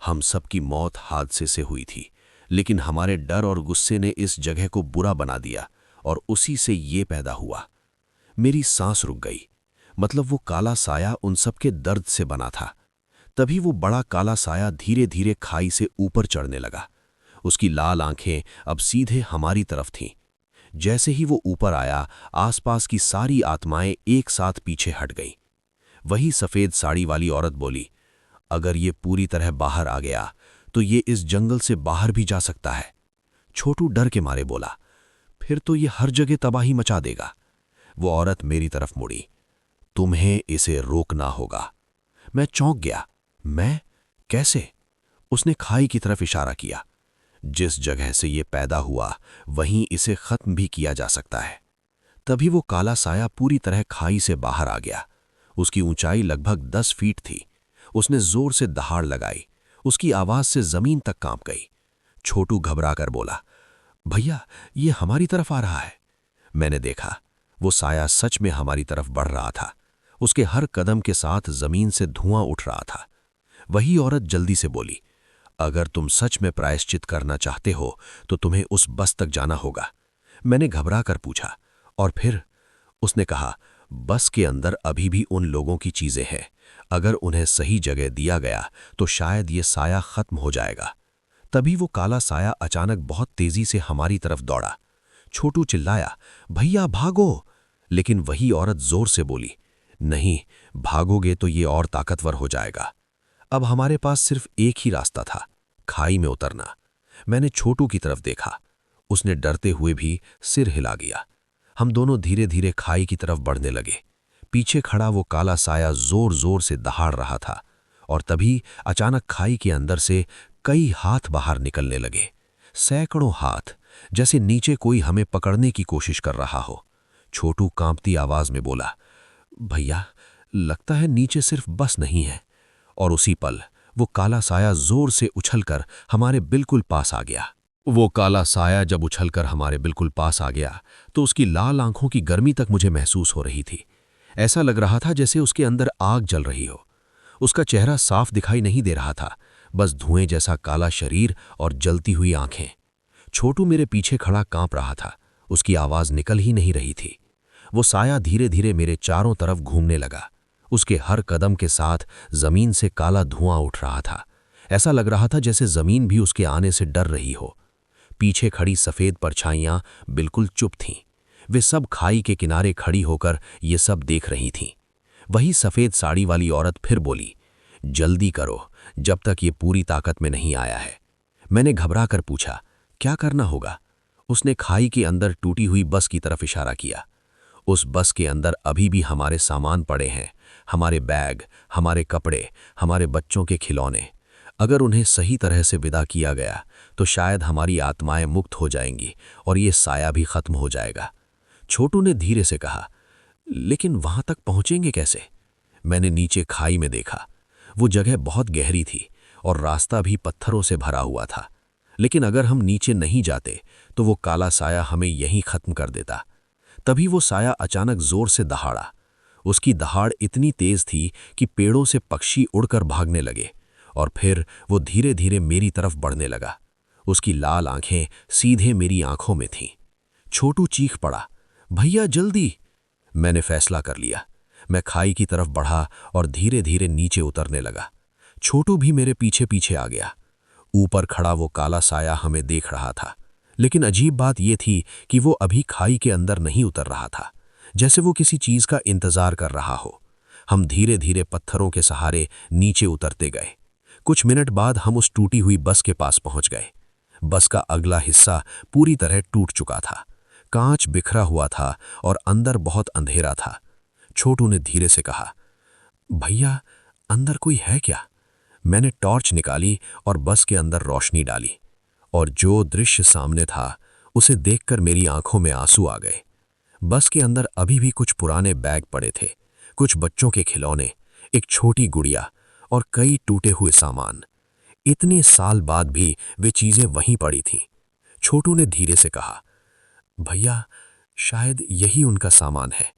हम सबकी मौत हादसे से हुई थी, लेकिन हमारे डर और गुस्से ने इस जगह को बुरा बना दिया और उसी से ये पैदा हुआ। मेरी सांस रुक गई। मतलब वो काला साया उन सबके दर्द से बना था। तभी वो बड़ा काला साया धीरे धीरे खाई से ऊपर चढ़ने लगा। उसकी लाल आंखें अब सीधे हमारी तरफ थीं। जैसे ही वो ऊपर आया, आसपास की सारी आत्माएं एक साथ पीछे हट गईं। वही सफेद साड़ी वाली औरत बोली, अगर ये पूरी तरह बाहर आ गया तो ये इस जंगल से बाहर भी जा सकता है। छोटू डर के मारे बोला, फिर तो ये हर जगह तबाही मचा देगा। वो औरत मेरी तरफ मुड़ी, तुम्हें इसे रोकना होगा। मैं चौंक गया। मैं? कैसे? उसने खाई की तरफ इशारा किया। जिस जगह से ये पैदा हुआ वहीं इसे खत्म भी किया जा सकता है। तभी वो काला साया पूरी तरह खाई से बाहर आ गया। उसकी ऊंचाई लगभग 10 फीट थी। उसने जोर से दहाड़ लगाई। उसकी आवाज से जमीन तक कांप गई। छोटू घबराकर बोला, भैया ये हमारी तरफ आ रहा है। मैंने देखा, वो साया सच में हमारी तरफ बढ़ रहा था उसके हर कदम के साथ जमीन से धुआं उठ रहा था। वही औरत जल्दी से बोली, अगर तुम सच में प्रायश्चित करना चाहते हो तो तुम्हें उस बस तक जाना होगा। मैंने घबरा कर पूछा, और फिर? उसने कहा, बस के अंदर अभी भी उन लोगों की चीजें हैं। अगर उन्हें सही जगह दिया गया तो शायद ये साया खत्म हो जाएगा। तभी वो काला साया अचानक बहुत तेजी से हमारी तरफ दौड़ा। छोटू चिल्लाया, भैया भागो! लेकिन वही औरत जोर से बोली, नहीं, भागोगे तो ये और ताकतवर हो जाएगा। अब हमारे पास सिर्फ एक ही रास्ता था, खाई में उतरना। मैंने छोटू की तरफ देखा। उसने डरते हुए भी सिर हिला दिया। हम दोनों धीरे धीरे खाई की तरफ बढ़ने लगे। पीछे खड़ा वो काला साया जोर जोर से दहाड़ रहा था, और तभी अचानक खाई के अंदर से कई हाथ बाहर निकलने लगे। सैकड़ों हाथ, जैसे नीचे कोई हमें पकड़ने की कोशिश कर रहा हो। छोटू कांपती आवाज में बोला, भैया, लगता है नीचे सिर्फ बस नहीं है। और उसी पल वो काला साया जोर से उछलकर हमारे बिल्कुल पास आ गया। वो काला साया जब उछलकर हमारे बिल्कुल पास आ गया तो उसकी लाल आंखों की गर्मी तक मुझे महसूस हो रही थी। ऐसा लग रहा था जैसे उसके अंदर आग जल रही हो। उसका चेहरा साफ दिखाई नहीं दे रहा था, बस धुएं जैसा काला शरीर और जलती हुई आंखें। छोटू मेरे पीछे खड़ा कांप रहा था, उसकी आवाज निकल ही नहीं रही थी। वो साया धीरे धीरे मेरे चारों तरफ घूमने लगा। उसके हर कदम के साथ जमीन से काला धुआं उठ रहा था। ऐसा लग रहा था जैसे जमीन भी उसके आने से डर रही हो। पीछे खड़ी सफेद परछाइयां बिल्कुल चुप थीं। वे सब खाई के किनारे खड़ी होकर ये सब देख रही थीं। वही सफेद साड़ी वाली औरत फिर बोली, जल्दी करो, जब तक ये पूरी ताकत में नहीं आया है। मैंने घबरा कर पूछा, क्या करना होगा? उसने खाई के अंदर टूटी हुई बस की तरफ इशारा किया। उस बस के अंदर अभी भी हमारे सामान पड़े हैं, हमारे बैग, हमारे कपड़े, हमारे बच्चों के खिलौने। अगर उन्हें सही तरह से विदा किया गया तो शायद हमारी आत्माएं मुक्त हो जाएंगी और ये साया भी खत्म हो जाएगा। छोटू ने धीरे से कहा, लेकिन वहां तक पहुंचेंगे कैसे? मैंने नीचे खाई में देखा। वो जगह बहुत गहरी थी और रास्ता भी पत्थरों से भरा हुआ था। लेकिन अगर हम नीचे नहीं जाते तो वो काला साया हमें यहीं खत्म कर देता। तभी वो साया अचानक जोर से दहाड़ा। उसकी दहाड़ इतनी तेज थी कि पेड़ों से पक्षी उड़कर भागने लगे, और फिर वो धीरे धीरे मेरी तरफ बढ़ने लगा। उसकी लाल आंखें सीधे मेरी आंखों में थीं। छोटू चीख पड़ा, भैया जल्दी! मैंने फैसला कर लिया। मैं खाई की तरफ बढ़ा और धीरे धीरे नीचे उतरने लगा। छोटू भी मेरे पीछे पीछे आ गया। ऊपर खड़ा वो काला साया हमें देख रहा था, लेकिन अजीब बात यह थी कि वो अभी खाई के अंदर नहीं उतर रहा था, जैसे वो किसी चीज का इंतजार कर रहा हो। हम धीरे धीरे पत्थरों के सहारे नीचे उतरते गए। कुछ मिनट बाद हम उस टूटी हुई बस के पास पहुंच गए। बस का अगला हिस्सा पूरी तरह टूट चुका था। कांच बिखरा हुआ था और अंदर बहुत अंधेरा था। छोटू ने धीरे से कहा, भैया, अंदर कोई है क्या? मैंने टॉर्च निकाली और बस के अंदर रोशनी डाली, और जो दृश्य सामने था उसे देखकर मेरी आंखों में आंसू आ गए। बस के अंदर अभी भी कुछ पुराने बैग पड़े थे, कुछ बच्चों के खिलौने, एक छोटी गुड़िया और कई टूटे हुए सामान। इतने साल बाद भी वे चीजें वहीं पड़ी थीं। छोटू ने धीरे से कहा, भैया, शायद यही उनका सामान है।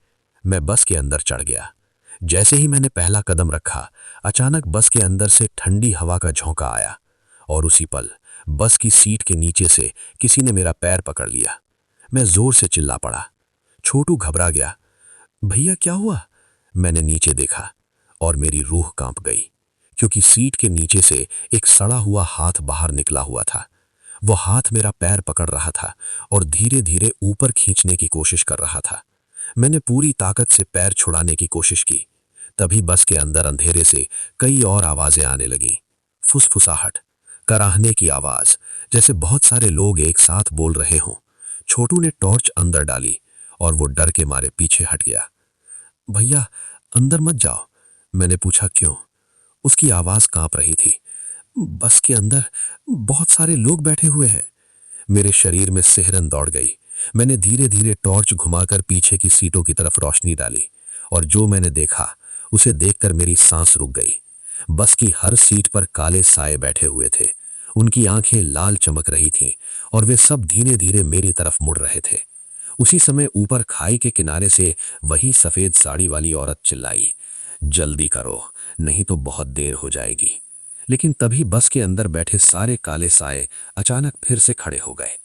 मैं बस के अंदर चढ़ गया। जैसे ही मैंने पहला कदम रखा, अचानक बस के अंदर से ठंडी हवा का झोंका आया, और उसी पल बस की सीट के नीचे से किसी ने मेरा पैर पकड़ लिया। मैं जोर से चिल्ला पड़ा। छोटू घबरा गया। भैया, क्या हुआ? मैंने नीचे देखा और मेरी रूह कांप गई, क्योंकि सीट के नीचे से एक सड़ा हुआ हाथ बाहर निकला हुआ था। वो हाथ मेरा पैर पकड़ रहा था और धीरे धीरे ऊपर खींचने की कोशिश कर रहा था। मैंने पूरी ताकत से पैर छुड़ाने की कोशिश की। तभी बस के अंदर अंधेरे से कई और आवाजें आने लगीं। फुसफुसाहट, कराहने की आवाज, जैसे बहुत सारे लोग एक साथ बोल रहे हों। छोटू ने टॉर्च अंदर डाली और वो डर के मारे पीछे हट गया। भैया, अंदर मत जाओ। मैंने पूछा, क्यों? उसकी आवाज कांप रही थी। बस के अंदर बहुत सारे लोग बैठे हुए हैं। मेरे शरीर में सिहरन दौड़ गई। मैंने धीरे धीरे टॉर्च घुमाकर पीछे की सीटों की तरफ रोशनी डाली, और जो मैंने देखा उसे देखकर मेरी सांस रुक गई। बस की हर सीट पर काले साए बैठे हुए थे। उनकी आंखें लाल चमक रही थीं और वे सब धीरे धीरे मेरी तरफ मुड़ रहे थे। उसी समय ऊपर खाई के किनारे से वही सफेद साड़ी वाली औरत चिल्लाई, जल्दी करो, नहीं तो बहुत देर हो जाएगी। लेकिन तभी बस के अंदर बैठे सारे काले साए अचानक फिर से खड़े हो गए।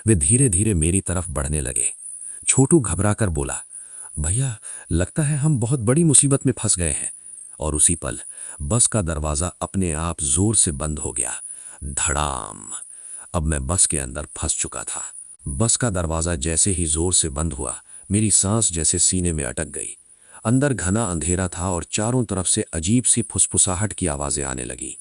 वे धीरे धीरे मेरी तरफ बढ़ने लगे। छोटू घबराकर बोला, भैया, लगता है हम बहुत बड़ी मुसीबत में फंस गए हैं। और उसी पल बस का दरवाजा अपने आप जोर से बंद हो गया। धड़ाम। अब मैं बस के अंदर फंस चुका था। बस का दरवाजा जैसे ही जोर से बंद हुआ, मेरी सांस जैसे सीने में अटक गई। अंदर घना अंधेरा था और चारों तरफ से अजीब सी फुसफुसाहट की आवाजें आने लगी।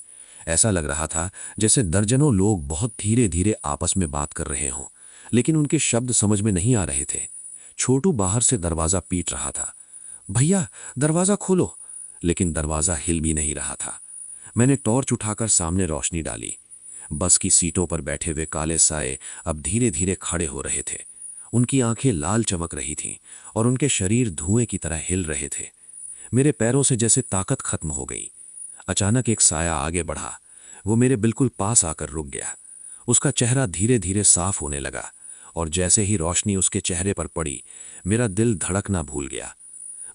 ऐसा लग रहा था जैसे दर्जनों लोग बहुत धीरे धीरे आपस में बात कर रहे हों, लेकिन उनके शब्द समझ में नहीं आ रहे थे। छोटू बाहर से दरवाजा पीट रहा था, भैया दरवाजा खोलो, लेकिन दरवाजा हिल भी नहीं रहा था। मैंने टॉर्च उठाकर सामने रोशनी डाली। बस की सीटों पर बैठे हुए काले साए अब धीरे धीरे खड़े हो रहे थे। उनकी आंखें लाल चमक रही थीं और उनके शरीर धुएं की तरह हिल रहे थे। मेरे पैरों से जैसे ताकत खत्म हो गई। अचानक एक साया आगे बढ़ा। वो मेरे बिल्कुल पास आकर रुक गया। उसका चेहरा धीरे धीरे साफ होने लगा और जैसे ही रोशनी उसके चेहरे पर पड़ी, मेरा दिल धड़कना भूल गया।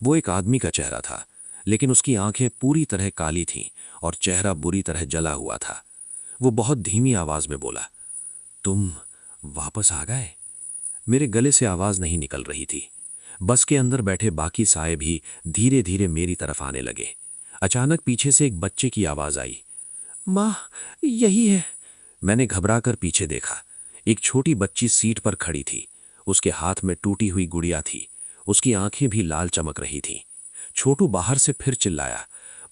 वो एक आदमी का चेहरा था, लेकिन उसकी आंखें पूरी तरह काली थीं और चेहरा बुरी तरह जला हुआ था। वो बहुत धीमी आवाज में बोला, तुम वापस आ गए? मेरे गले से आवाज नहीं निकल रही थी। बस के अंदर बैठे बाकी साए भी धीरे धीरे मेरी तरफ आने लगे। अचानक पीछे से एक बच्चे की आवाज आई, माँ, यही है। मैंने घबराकर पीछे देखा। एक छोटी बच्ची सीट पर खड़ी थी। उसके हाथ में टूटी हुई गुड़िया थी। उसकी आंखें भी लाल चमक रही थीं। छोटू बाहर से फिर चिल्लाया,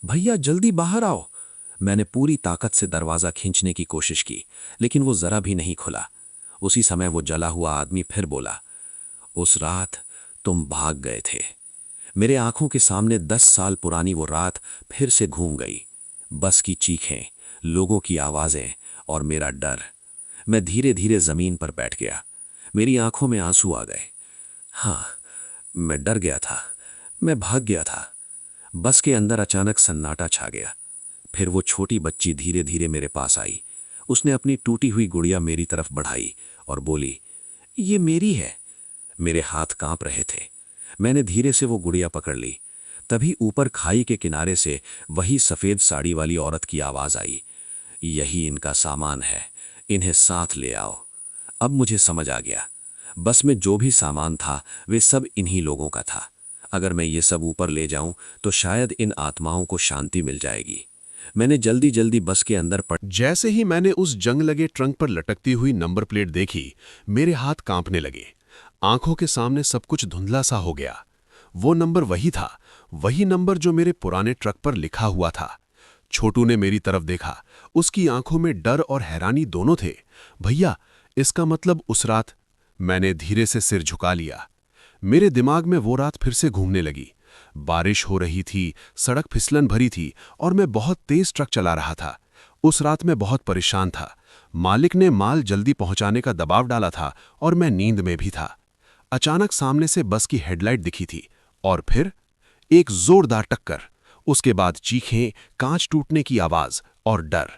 भैया जल्दी बाहर आओ। मैंने पूरी ताकत से दरवाजा खींचने की कोशिश की, लेकिन वो जरा भी नहीं खुला। उसी समय वो जला हुआ आदमी फिर बोला, उस रात तुम भाग गए थे। मेरे आंखों के सामने 10 साल पुरानी वो रात फिर से घूम गई। बस की चीखें, लोगों की आवाजें और मेरा डर। मैं धीरे धीरे जमीन पर बैठ गया। मेरी आंखों में आंसू आ गए। हाँ, मैं डर गया था। मैं भाग गया था। बस के अंदर अचानक सन्नाटा छा गया। फिर वो छोटी बच्ची धीरे धीरे मेरे पास आई। उसने अपनी टूटी हुई गुड़िया मेरी तरफ बढ़ाई और बोली, ये मेरी है। मेरे हाथ कांप रहे थे। मैंने धीरे से वो गुड़िया पकड़ ली। तभी ऊपर खाई के किनारे से वही सफेद साड़ी वाली औरत की आवाज आई, यही इनका सामान है, इन्हें साथ ले आओ। अब मुझे समझ आ गया। बस में जो भी सामान था वे सब इन्हीं लोगों का था। अगर मैं ये सब ऊपर ले जाऊं तो शायद इन आत्माओं को शांति मिल जाएगी। मैंने जल्दी जल्दी बस के अंदर जैसे ही मैंने उस जंग लगे ट्रंक पर लटकती हुई नंबर प्लेट देखी, मेरे हाथ कांपने लगे। आंखों के सामने सब कुछ धुंधला सा हो गया। वो नंबर वही था, वही नंबर जो मेरे पुराने ट्रक पर लिखा हुआ था। छोटू ने मेरी तरफ देखा। उसकी आंखों में डर और हैरानी दोनों थे। भैया, इसका मतलब उस रात? मैंने धीरे से सिर झुका लिया। मेरे दिमाग में वो रात फिर से घूमने लगी। बारिश हो रही थी, सड़क फिसलन भरी थी और मैं बहुत तेज ट्रक चला रहा था। उस रात मैं बहुत परेशान था। मालिक ने माल जल्दी पहुंचाने का दबाव डाला था और मैं नींद में भी था। अचानक सामने से बस की हेडलाइट दिखी थी और फिर एक जोरदार टक्कर। उसके बाद चीखें, कांच टूटने की आवाज और डर।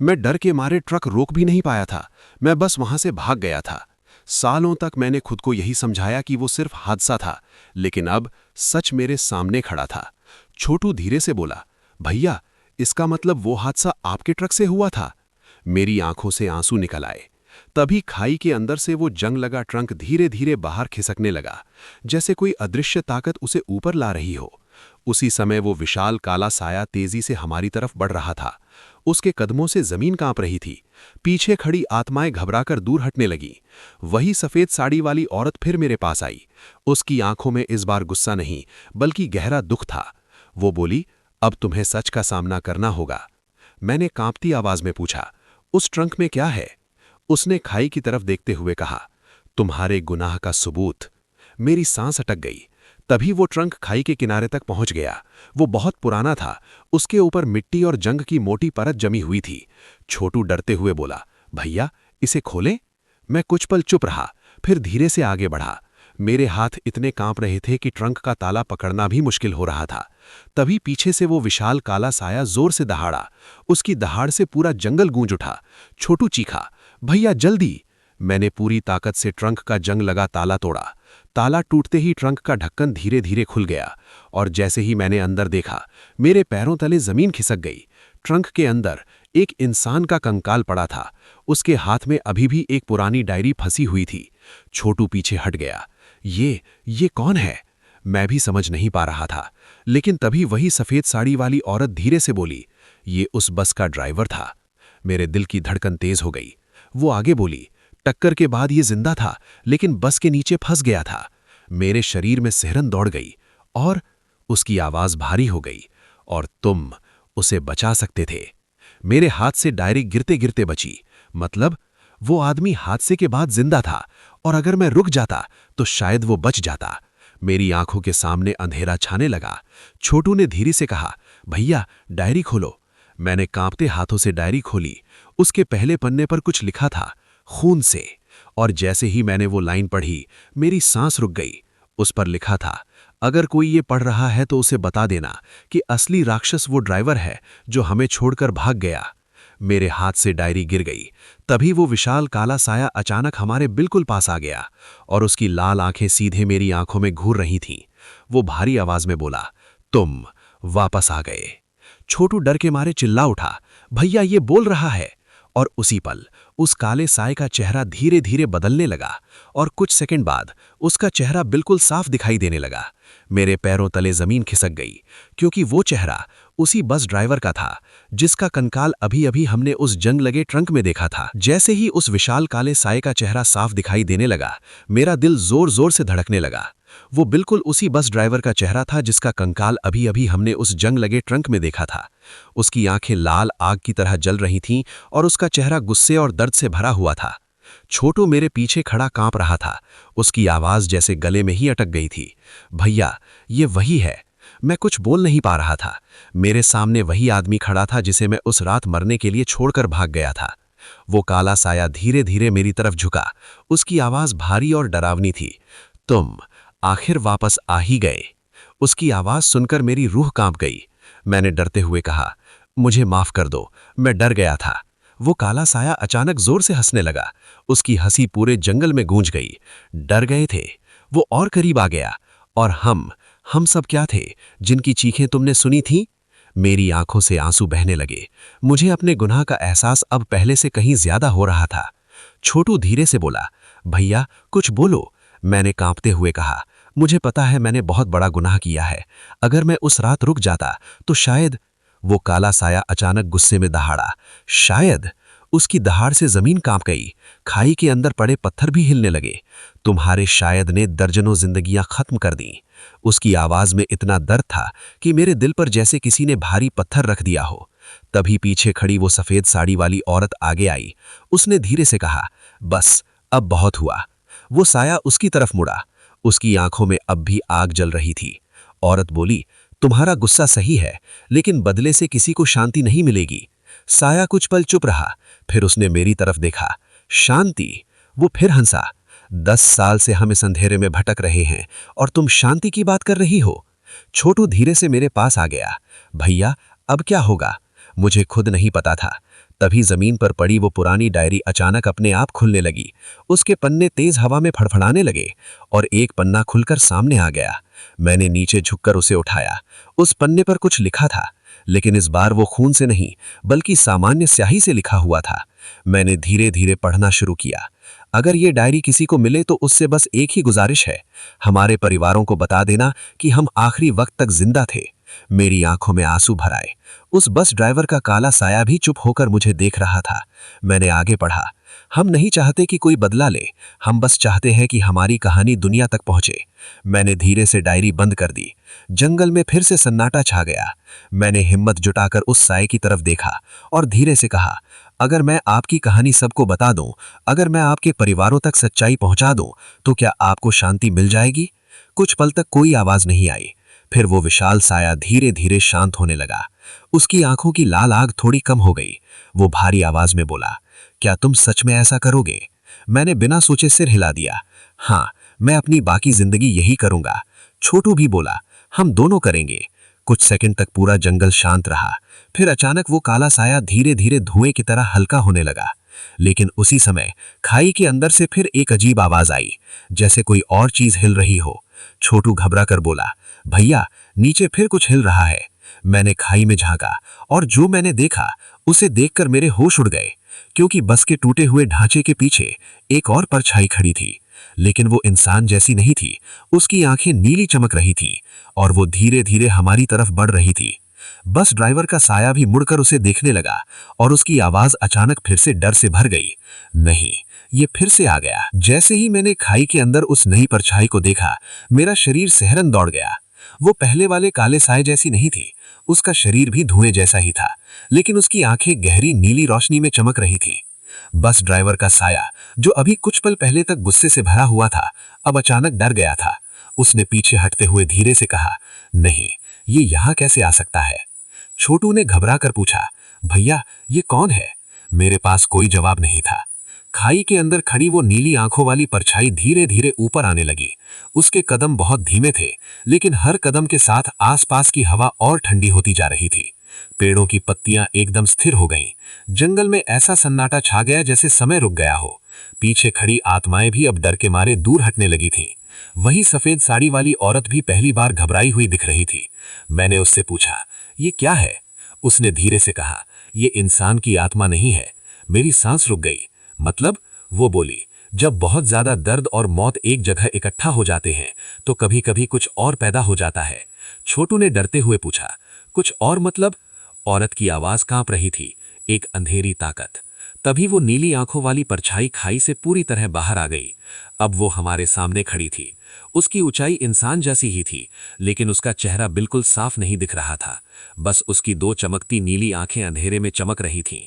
मैं डर के मारे ट्रक रोक भी नहीं पाया था। मैं बस वहां से भाग गया था। सालों तक मैंने खुद को यही समझाया कि वो सिर्फ हादसा था, लेकिन अब सच मेरे सामने खड़ा था। छोटू धीरे से बोला, भैया, इसका मतलब वो हादसा आपके ट्रक से हुआ था? मेरी आंखों से आंसू निकल आए। तभी खाई के अंदर से वो जंग लगा ट्रंक धीरे धीरे बाहर खिसकने लगा, जैसे कोई अदृश्य ताकत उसे ऊपर ला रही हो। उसी समय वो विशाल काला साया तेजी से हमारी तरफ बढ़ रहा था। उसके कदमों से जमीन कांप रही थी। पीछे खड़ी आत्माएं घबराकर दूर हटने लगीं। वही सफेद साड़ी वाली औरत फिर मेरे पास आई। उसकी आंखों में इस बार गुस्सा नहीं, बल्कि गहरा दुख था। वो बोली, अब तुम्हें सच का सामना करना होगा। मैंने कांपती आवाज में पूछा, उस ट्रंक में क्या है? उसने खाई की तरफ देखते हुए कहा, तुम्हारे गुनाह का सबूत। मेरी सांस अटक गई। तभी वो ट्रंक खाई के किनारे तक पहुंच गया। वो बहुत पुराना था। उसके ऊपर मिट्टी और जंग की मोटी परत जमी हुई थी। छोटू डरते हुए बोला, भैया, इसे खोलें? मैं कुछ पल चुप रहा, फिर धीरे से आगे बढ़ा। मेरे हाथ इतने कांप रहे थे कि ट्रंक का ताला पकड़ना भी मुश्किल हो रहा था। तभी पीछे से वो विशाल काला साया जोर से दहाड़ा। उसकी दहाड़ से पूरा जंगल गूंज उठा। छोटू चीखा, भैया जल्दी! मैंने पूरी ताकत से ट्रंक का जंग लगा ताला तोड़ा। ताला टूटते ही ट्रंक का ढक्कन धीरे धीरे खुल गया और जैसे ही मैंने अंदर देखा, मेरे पैरों तले जमीन खिसक गई। ट्रंक के अंदर एक इंसान का कंकाल पड़ा था। उसके हाथ में अभी भी एक पुरानी डायरी फंसी हुई थी। छोटू पीछे हट गया। ये कौन है? मैं भी समझ नहीं पा रहा था, लेकिन तभी वही सफेद साड़ी वाली औरत धीरे से बोली, ये उस बस का ड्राइवर था। मेरे दिल की धड़कन तेज हो गई। वो आगे बोली, टक्कर के बाद ये जिंदा था, लेकिन बस के नीचे फंस गया था। मेरे शरीर में सिहरन दौड़ गई और उसकी आवाज भारी हो गई, और तुम उसे बचा सकते थे। मेरे हाथ से डायरी गिरते गिरते बची। मतलब वो आदमी हादसे के बाद जिंदा था, और अगर मैं रुक जाता तो शायद वो बच जाता। मेरी आंखों के सामने अंधेरा छाने लगा। छोटू ने धीरे से कहा, भैया डायरी खोलो। मैंने कांपते हाथों से डायरी खोली। उसके पहले पन्ने पर कुछ लिखा था, खून से। और जैसे ही मैंने वो लाइन पढ़ी, मेरी सांस रुक गई। उस पर लिखा था, अगर कोई ये पढ़ रहा है तो उसे बता देना कि असली राक्षस वो ड्राइवर है जो हमें छोड़कर भाग गया। मेरे हाथ से डायरी गिर गई। तभी वो विशाल काला साया अचानक हमारे बिल्कुल पास आ गया, और उसकी लाल आंखें सीधे मेरी आंखों में घूर रही थीं। वो भारी आवाज में बोला, तुम वापस आ गए। छोटू डर के मारे चिल्ला उठा, भैया ये बोल रहा है। और उसी पल उस काले साए का चेहरा धीरे धीरे बदलने लगा, और कुछ सेकंड बाद उसका चेहरा बिल्कुल साफ दिखाई देने लगा। मेरे पैरों तले जमीन खिसक गई, क्योंकि वो चेहरा उसी बस ड्राइवर का था जिसका कंकाल अभी अभी हमने उस जंग लगे ट्रंक में देखा था। जैसे ही उस विशाल काले साए का चेहरा साफ दिखाई देने लगा, मेरा दिल जोर जोर से धड़कने लगा। वो बिल्कुल उसी बस ड्राइवर का चेहरा था जिसका कंकाल अभी अभी हमने उस जंग लगे ट्रंक में देखा था। उसकी आंखें लाल आग की तरह जल रही थीं, और उसका चेहरा गुस्से और दर्द से भरा हुआ था। छोटू मेरे पीछे खड़ा कांप रहा था। उसकी आवाज जैसे गले में ही अटक गई थी, भैया ये वही है। मैं कुछ बोल नहीं पा रहा था। मेरे सामने वही आदमी खड़ा था जिसे मैं उस रात मरने के लिए छोड़कर भाग गया था। वो काला साया धीरे धीरे मेरी तरफ झुका। उसकी आवाज भारी और डरावनी थी, तुम आखिर वापस आ ही गए। उसकी आवाज सुनकर मेरी रूह कांप गई। मैंने डरते हुए कहा, मुझे माफ कर दो, मैं डर गया था। वो काला साया अचानक जोर से हंसने लगा। उसकी हंसी पूरे जंगल में गूंज गई। डर गए थे? वो और करीब आ गया। और हम सब क्या थे जिनकी चीखें तुमने सुनी थी? मेरी आंखों से आंसू बहने लगे। मुझे अपने गुनाह का एहसास अब पहले से कहीं ज्यादा हो रहा था। छोटू धीरे से बोला, भैया कुछ बोलो। मैंने कांपते हुए कहा, मुझे पता है मैंने बहुत बड़ा गुनाह किया है। अगर मैं उस रात रुक जाता तो शायद। वो काला साया अचानक गुस्से में दहाड़ा। शायद? उसकी दहाड़ से जमीन कांप गई। खाई के अंदर पड़े पत्थर भी हिलने लगे। तुम्हारे शायद ने दर्जनों जिंदगियां खत्म कर दी। उसकी आवाज में इतना दर्द था कि मेरे दिल पर जैसे किसी ने भारी पत्थर रख दिया हो। तभी पीछे खड़ी वो सफेद साड़ी वाली औरत आगे आई। उसने धीरे से कहा, बस अब बहुत हुआ। वो साया उसकी तरफ मुड़ा। उसकी आंखों में अब भी आग जल रही थी। औरत बोली, तुम्हारा गुस्सा सही है, लेकिन बदले से किसी को शांति नहीं मिलेगी। साया कुछ पल चुप रहा, फिर उसने मेरी तरफ देखा। शांति? वो फिर हंसा। 10 साल से हम इस अंधेरे में भटक रहे हैं और तुम शांति की बात कर रही हो? छोटू धीरे से मेरे पास आ गया। भैया अब क्या होगा? मुझे खुद नहीं पता था। तभी जमीन पर पड़ी वो पुरानी डायरी अचानक अपने आप खुलने लगी। उसके पन्ने तेज हवा में फड़फड़ाने लगे और एक पन्ना खुलकर सामने आ गया। मैंने नीचे झुककर उसे उठाया। उस पन्ने पर कुछ लिखा था, लेकिन इस बार वो खून से नहीं बल्कि सामान्य स्याही से लिखा हुआ था। मैंने धीरे धीरे पढ़ना शुरू किया। अगर ये डायरी किसी को मिले तो उससे बस एक ही गुजारिश है, हमारे परिवारों को बता देना कि हम आखिरी वक्त तक जिंदा थे। मेरी आंखों में आंसू भर आए। उस बस ड्राइवर का काला साया भी चुप होकर मुझे देख रहा था। मैंने आगे पढ़ा, हम नहीं चाहते कि कोई बदला ले, हम बस चाहते हैं कि हमारी कहानी दुनिया तक पहुंचे। मैंने धीरे से डायरी बंद कर दी। जंगल में फिर से सन्नाटा छा गया। मैंने हिम्मत जुटाकर उस साए की तरफ देखा और धीरे से कहा, अगर मैं आपकी कहानी सबको बता दूं, अगर मैं आपके परिवारों तक सच्चाई पहुंचा दूं, तो क्या आपको शांति मिल जाएगी? कुछ पल तक कोई आवाज नहीं आई। फिर वो विशाल साया धीरे धीरे शांत होने लगा। उसकी आंखों की लाल आग थोड़ी कम हो गई। वो भारी आवाज में बोला, क्या तुम सच में ऐसा करोगे? मैंने बिना सोचे सिर हिला दिया। हाँ, मैं अपनी बाकी जिंदगी यही करूंगा। छोटू भी बोला, हम दोनों करेंगे। कुछ सेकंड तक पूरा जंगल शांत रहा। फिर अचानक वो काला साया धीरे धीरे धुएं की तरह हल्का होने लगा। लेकिन उसी समय खाई के अंदर से फिर एक अजीब आवाज आई, जैसे कोई और चीज हिल रही हो। छोटू घबरा कर बोला, भैया नीचे फिर कुछ हिल रहा है। मैंने खाई में झांका और जो मैंने देखा उसे देखकर मेरे होश उड़ गए, क्योंकि बस के टूटे हुए ढांचे के पीछे एक और परछाई खड़ी थी। लेकिन वो इंसान जैसी नहीं थी, उसकी आंखें नीली चमक रही थीं और वो धीरे धीरे हमारी तरफ बढ़ रही थी। बस ड्राइवर का साया भी मुड़कर उसे देखने लगा और उसकी आवाज अचानक फिर से डर से भर गई। नहीं, ये फिर से आ गया। जैसे ही मैंने खाई के अंदर उस नई परछाई को देखा, मेरा शरीर सिहरन दौड़ गया। वो पहले वाले काले साए जैसी नहीं थी, उसका शरीर भी धुएं जैसा ही था, लेकिन उसकी आंखें गहरी नीली रोशनी में चमक रही थीं। बस ड्राइवर का साया, जो अभी कुछ पल पहले तक गुस्से से भरा हुआ था, अब अचानक डर गया था। उसने पीछे हटते हुए धीरे से कहा, नहीं, ये यहां कैसे आ सकता है? छोटू ने घबरा कर पूछा, भैया ये कौन है? मेरे पास कोई जवाब नहीं था। खाई के अंदर खड़ी वो नीली आंखों वाली परछाई धीरे धीरे ऊपर आने लगी। उसके कदम बहुत धीमे थे, लेकिन हर कदम के साथ आसपास की हवा और ठंडी होती जा रही थी। पेड़ों की पत्तियां एकदम स्थिर हो गईं। जंगल में ऐसा सन्नाटा छा गया जैसे समय रुक गया हो। पीछे खड़ी आत्माएं भी अब डर के मारे दूर हटने लगी थीं। वही सफेद साड़ी वाली औरत भी पहली बार घबराई हुई दिख रही थी। मैंने उससे पूछा, ये क्या है? उसने धीरे से कहा, ये इंसान की आत्मा नहीं है। मेरी सांस रुक गई। मतलब? वो बोली, जब बहुत ज्यादा दर्द और मौत एक जगह इकट्ठा हो जाते हैं तो कभी कभी कुछ और पैदा हो जाता है। छोटू ने डरते हुए पूछा, कुछ और मतलब? औरत की आवाज कांप रही थी, एक अंधेरी ताकत। तभी वो नीली आंखों वाली परछाई खाई से पूरी तरह बाहर आ गई। अब वो हमारे सामने खड़ी थी। उसकी ऊंचाई इंसान जैसी ही थी, लेकिन उसका चेहरा बिल्कुल साफ नहीं दिख रहा था। बस उसकी दो चमकती नीली आंखें अंधेरे में चमक रही थीं।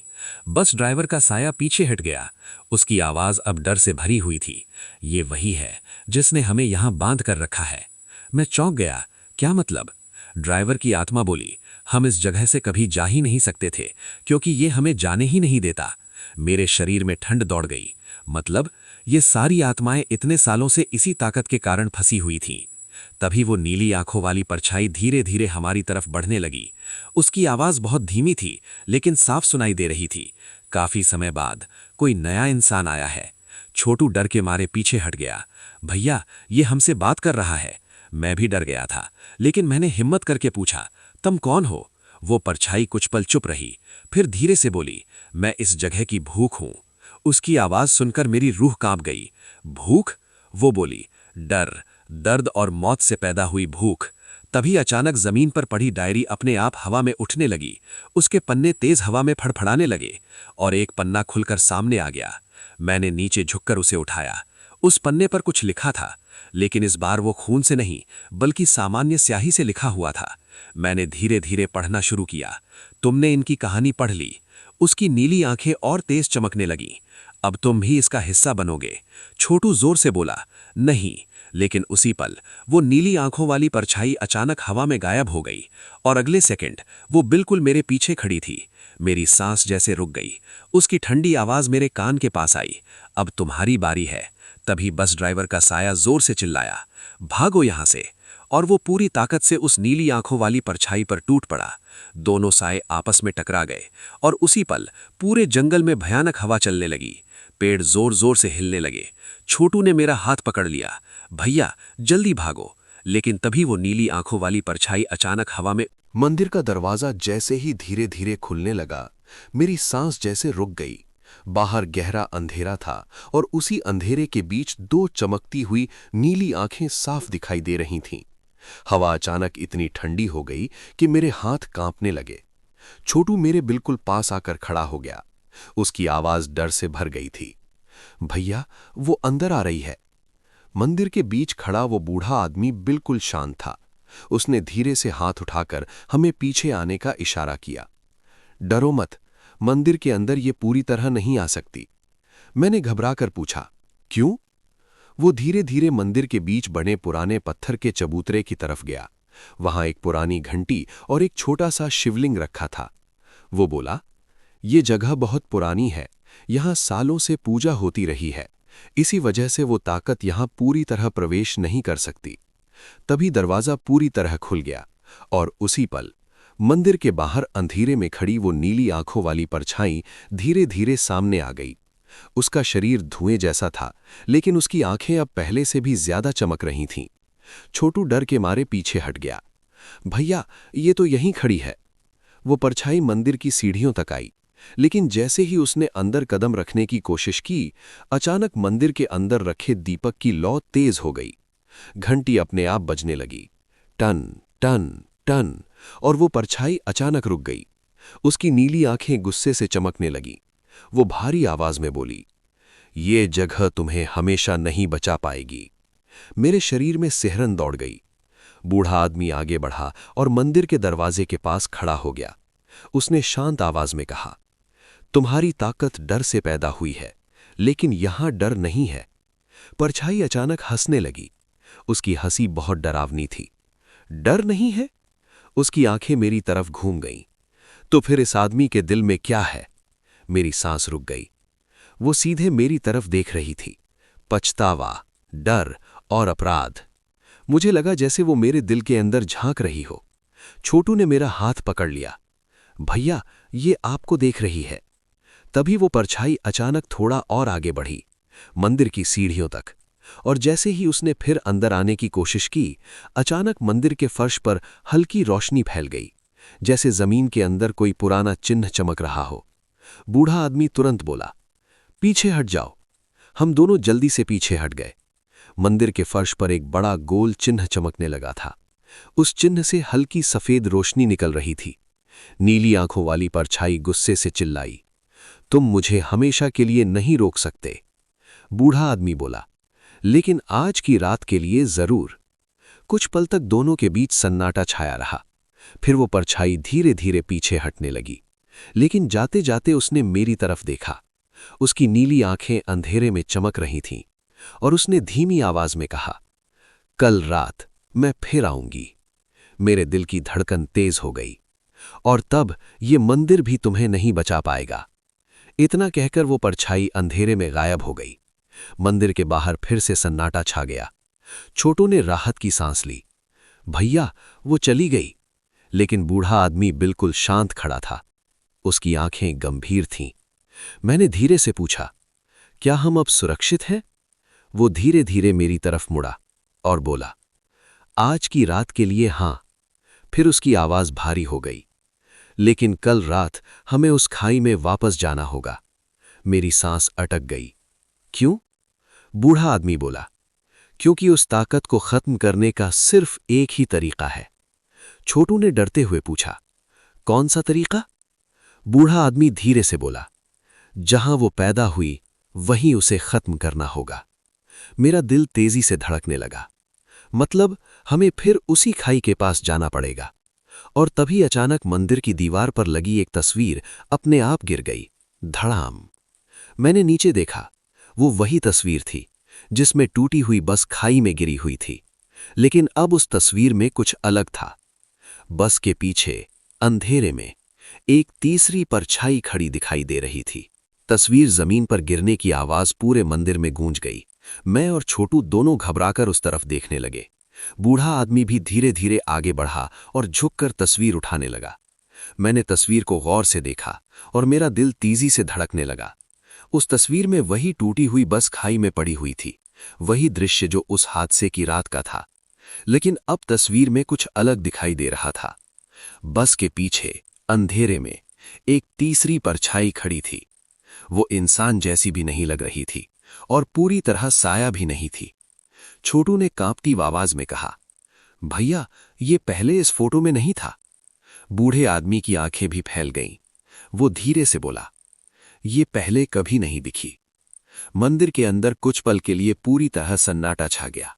बस ड्राइवर का साया पीछे हट गया। उसकी आवाज अब डर से भरी हुई थी, ये वही है जिसने हमें यहां बांध कर रखा है। मैं चौंक गया, क्या मतलब? ड्राइवर की आत्मा बोली, हम इस जगह से कभी जा ही नहीं सकते थे, क्योंकि ये हमें जाने ही नहीं देता। मेरे शरीर में ठंड दौड़ गई। मतलब ये सारी आत्माएं इतने सालों से इसी ताकत के कारण फंसी हुई थीं। तभी वो नीली आंखों वाली परछाई धीरे धीरे हमारी तरफ बढ़ने लगी। उसकी आवाज बहुत धीमी थी, लेकिन साफ सुनाई दे रही थी, काफी समय बाद कोई नया इंसान आया है। छोटू डर के मारे पीछे हट गया। भैया ये हमसे बात कर रहा है। मैं भी डर गया था, लेकिन मैंने हिम्मत करके पूछा, तुम कौन हो? वो परछाई कुछ पल चुप रही, फिर धीरे से बोली, मैं इस जगह की भूख हूं। उसकी आवाज सुनकर मेरी रूह कांप गई। भूख? वो बोली, डर, दर्द और मौत से पैदा हुई भूख। तभी अचानक जमीन पर पड़ी डायरी अपने आप हवा में उठने लगी। उसके पन्ने तेज हवा में फड़फड़ाने लगे और एक पन्ना खुलकर सामने आ गया। मैंने नीचे झुककर उसे उठाया। उस पन्ने पर कुछ लिखा था, लेकिन इस बार वो खून से नहीं बल्कि सामान्य स्याही से लिखा हुआ था। मैंने धीरे धीरे पढ़ना शुरू किया। तुमने इनकी कहानी पढ़ ली। उसकी नीली आंखें और तेज चमकने लगीं। अब तुम भी इसका हिस्सा बनोगे। छोटू जोर से बोला, नहीं। लेकिन उसी पल वो नीली आंखों वाली परछाई अचानक हवा में गायब हो गई और अगले सेकंड वो बिल्कुल मेरे पीछे खड़ी थी। मेरी सांस जैसे रुक गई। उसकी ठंडी आवाज मेरे कान के पास आई, अब तुम्हारी बारी है। तभी बस ड्राइवर का साया जोर से चिल्लाया, भागो यहां से। और वो पूरी ताकत से उस नीली आंखों वाली परछाई पर टूट पड़ा। दोनों साए आपस में टकरा गए और उसी पल पूरे जंगल में भयानक हवा चलने लगी। पेड़ जोर जोर से हिलने लगे। छोटू ने मेरा हाथ पकड़ लिया, भैया जल्दी भागो। लेकिन तभी वो नीली आंखों वाली परछाई अचानक हवा में। मंदिर का दरवाजा जैसे ही धीरे धीरे खुलने लगा, मेरी सांस जैसे रुक गई। बाहर गहरा अंधेरा था और उसी अंधेरे के बीच दो चमकती हुई नीली आंखें साफ दिखाई दे रही थीं। हवा अचानक इतनी ठंडी हो गई कि मेरे हाथ कांपने लगे। छोटू मेरे बिल्कुल पास आकर खड़ा हो गया। उसकी आवाज डर से भर गई थी, भैया वो अंदर आ रही है। मंदिर के बीच खड़ा वो बूढ़ा आदमी बिल्कुल शांत था। उसने धीरे से हाथ उठाकर हमें पीछे आने का इशारा किया। डरो मत, मंदिर के अंदर ये पूरी तरह नहीं आ सकती। मैंने घबराकर पूछा, क्यों? वो धीरे धीरे मंदिर के बीच बने पुराने पत्थर के चबूतरे की तरफ गया। वहां एक पुरानी घंटी और एक छोटा सा शिवलिंग रखा था। वो बोला, ये जगह बहुत पुरानी है, यहां सालों से पूजा होती रही है, इसी वजह से वो ताकत यहां पूरी तरह प्रवेश नहीं कर सकती। तभी दरवाजा पूरी तरह खुल गया और उसी पल मंदिर के बाहर अंधेरे में खड़ी वो नीली आंखों वाली परछाई धीरे धीरे सामने आ गई। उसका शरीर धुएं जैसा था, लेकिन उसकी आंखें अब पहले से भी ज्यादा चमक रही थीं। छोटू डर के मारे पीछे हट गया। भैया, ये तो यहीं खड़ी है। वो परछाई मंदिर की सीढ़ियों तक आई, लेकिन जैसे ही उसने अंदर कदम रखने की कोशिश की, अचानक मंदिर के अंदर रखे दीपक की लौ तेज हो गई। घंटी अपने आप बजने लगी, टन टन टन, और वो परछाई अचानक रुक गई। उसकी नीली आंखें गुस्से से चमकने लगीं। वो भारी आवाज में बोली, ये जगह तुम्हें हमेशा नहीं बचा पाएगी। मेरे शरीर में सिहरन दौड़ गई। बूढ़ा आदमी आगे बढ़ा और मंदिर के दरवाजे के पास खड़ा हो गया। उसने शांत आवाज में कहा, तुम्हारी ताकत डर से पैदा हुई है, लेकिन यहां डर नहीं है। परछाई अचानक हंसने लगी। उसकी हंसी बहुत डरावनी थी। डर नहीं है? उसकी आंखें मेरी तरफ घूम गईं। तो फिर इस आदमी के दिल में क्या है? मेरी सांस रुक गई। वो सीधे मेरी तरफ देख रही थी। पछतावा, डर और अपराध। मुझे लगा जैसे वो मेरे दिल के अंदर झांक रही हो। छोटू ने मेरा हाथ पकड़ लिया। भैया, ये आपको देख रही है। तभी वो परछाई अचानक थोड़ा और आगे बढ़ी, मंदिर की सीढ़ियों तक, और जैसे ही उसने फिर अंदर आने की कोशिश की, अचानक मंदिर के फर्श पर हल्की रोशनी फैल गई, जैसे जमीन के अंदर कोई पुराना चिन्ह चमक रहा हो। बूढ़ा आदमी तुरंत बोला, पीछे हट जाओ। हम दोनों जल्दी से पीछे हट गए। मंदिर के फर्श पर एक बड़ा गोल चिन्ह चमकने लगा था। उस चिन्ह से हल्की सफेद रोशनी निकल रही थी। नीली आंखों वाली परछाई गुस्से से चिल्लाई, तुम मुझे हमेशा के लिए नहीं रोक सकते। बूढ़ा आदमी बोला, लेकिन आज की रात के लिए जरूर। कुछ पल तक दोनों के बीच सन्नाटा छाया रहा। फिर वो परछाई धीरे धीरे पीछे हटने लगी, लेकिन जाते जाते उसने मेरी तरफ देखा। उसकी नीली आंखें अंधेरे में चमक रही थीं, और उसने धीमी आवाज में कहा, कल रात मैं फिर आऊंगी। मेरे दिल की धड़कन तेज हो गई। और तब ये मंदिर भी तुम्हें नहीं बचा पाएगा। इतना कहकर वो परछाई अंधेरे में गायब हो गई। मंदिर के बाहर फिर से सन्नाटा छा गया। छोटू ने राहत की सांस ली। भैया, वो चली गई। लेकिन बूढ़ा आदमी बिल्कुल शांत खड़ा था। उसकी आंखें गंभीर थीं। मैंने धीरे से पूछा, क्या हम अब सुरक्षित हैं? वो धीरे धीरे मेरी तरफ मुड़ा और बोला, आज की रात के लिए हां। फिर उसकी आवाज भारी हो गई, लेकिन कल रात हमें उस खाई में वापस जाना होगा। मेरी सांस अटक गई। क्यों? बूढ़ा आदमी बोला, क्योंकि उस ताकत को खत्म करने का सिर्फ एक ही तरीका है। छोटू ने डरते हुए पूछा, कौन सा तरीका? बूढ़ा आदमी धीरे से बोला, जहां वो पैदा हुई वहीं उसे खत्म करना होगा। मेरा दिल तेजी से धड़कने लगा। मतलब हमें फिर उसी खाई के पास जाना पड़ेगा। और तभी अचानक मंदिर की दीवार पर लगी एक तस्वीर अपने आप गिर गई, धड़ाम। मैंने नीचे देखा। वो वही तस्वीर थी जिसमें टूटी हुई बस खाई में गिरी हुई थी, लेकिन अब उस तस्वीर में कुछ अलग था। बस के पीछे अंधेरे में एक तीसरी परछाई खड़ी दिखाई दे रही थी। तस्वीर जमीन पर गिरने की आवाज पूरे मंदिर में गूंज गई। मैं और छोटू दोनों घबराकर उस तरफ देखने लगे। बूढ़ा आदमी भी धीरे धीरे आगे बढ़ा और झुककर तस्वीर उठाने लगा। मैंने तस्वीर को गौर से देखा और मेरा दिल तेजी से धड़कने लगा। उस तस्वीर में वही टूटी हुई बस खाई में पड़ी हुई थी, वही दृश्य जो उस हादसे की रात का था। लेकिन अब तस्वीर में कुछ अलग दिखाई दे रहा था। बस के पीछे अंधेरे में एक तीसरी परछाई खड़ी थी। वो इंसान जैसी भी नहीं लग रही थी और पूरी तरह साया भी नहीं थी। छोटू ने कांपती आवाज में कहा, भैया, ये पहले इस फोटो में नहीं था। बूढ़े आदमी की आंखें भी फैल गईं। वो धीरे से बोला, ये पहले कभी नहीं दिखी। मंदिर के अंदर कुछ पल के लिए पूरी तरह सन्नाटा छा गया।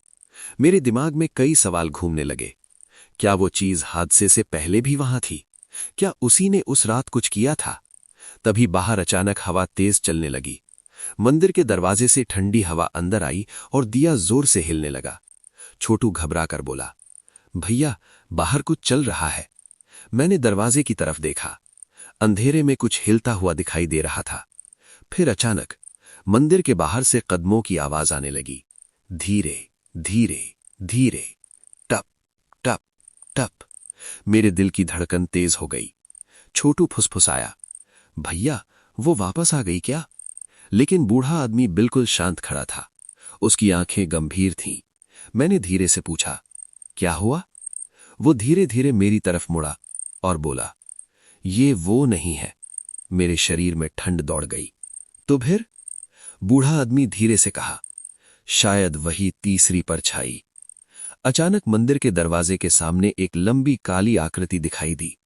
मेरे दिमाग में कई सवाल घूमने लगे। क्या वो चीज हादसे से पहले भी वहां थी? क्या उसी ने उस रात कुछ किया था? तभी बाहर अचानक हवा तेज चलने लगी। मंदिर के दरवाजे से ठंडी हवा अंदर आई और दिया जोर से हिलने लगा। छोटू घबरा कर बोला, भैया, बाहर कुछ चल रहा है। मैंने दरवाजे की तरफ देखा। अंधेरे में कुछ हिलता हुआ दिखाई दे रहा था। फिर अचानक मंदिर के बाहर से कदमों की आवाज आने लगी, धीरे धीरे धीरे, टप टप टप। मेरे दिल की धड़कन तेज हो गई। छोटू फुसफुसाया, भैया वो वापस आ गई क्या? लेकिन बूढ़ा आदमी बिल्कुल शांत खड़ा था। उसकी आंखें गंभीर थीं। मैंने धीरे से पूछा, क्या हुआ? वो धीरे धीरे मेरी तरफ मुड़ा और बोला, ये वो नहीं है। मेरे शरीर में ठंड दौड़ गई। तो फिर? बूढ़ा आदमी धीरे से कहा, शायद वही तीसरी परछाई। अचानक मंदिर के दरवाजे के सामने एक लंबी काली आकृति दिखाई दी।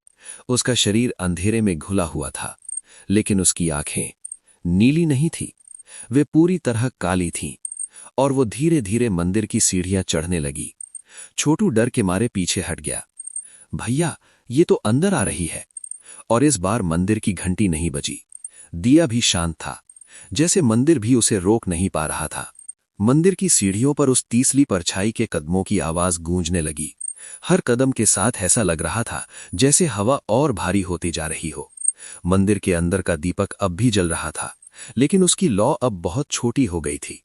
उसका शरीर अंधेरे में घुला हुआ था, लेकिन उसकी आंखें नीली नहीं थी, वे पूरी तरह काली थीं, और वो धीरे धीरे मंदिर की सीढ़ियां चढ़ने लगी। छोटू डर के मारे पीछे हट गया। भैया, ये तो अंदर आ रही है। और इस बार मंदिर की घंटी नहीं बजी। दिया भी शांत था, जैसे मंदिर भी उसे रोक नहीं पा रहा था। मंदिर की सीढ़ियों पर उस तीसरी परछाई के कदमों की आवाज गूंजने लगी। हर कदम के साथ ऐसा लग रहा था जैसे हवा और भारी होती जा रही हो। मंदिर के अंदर का दीपक अब भी जल रहा था, लेकिन उसकी लौ अब बहुत छोटी हो गई थी।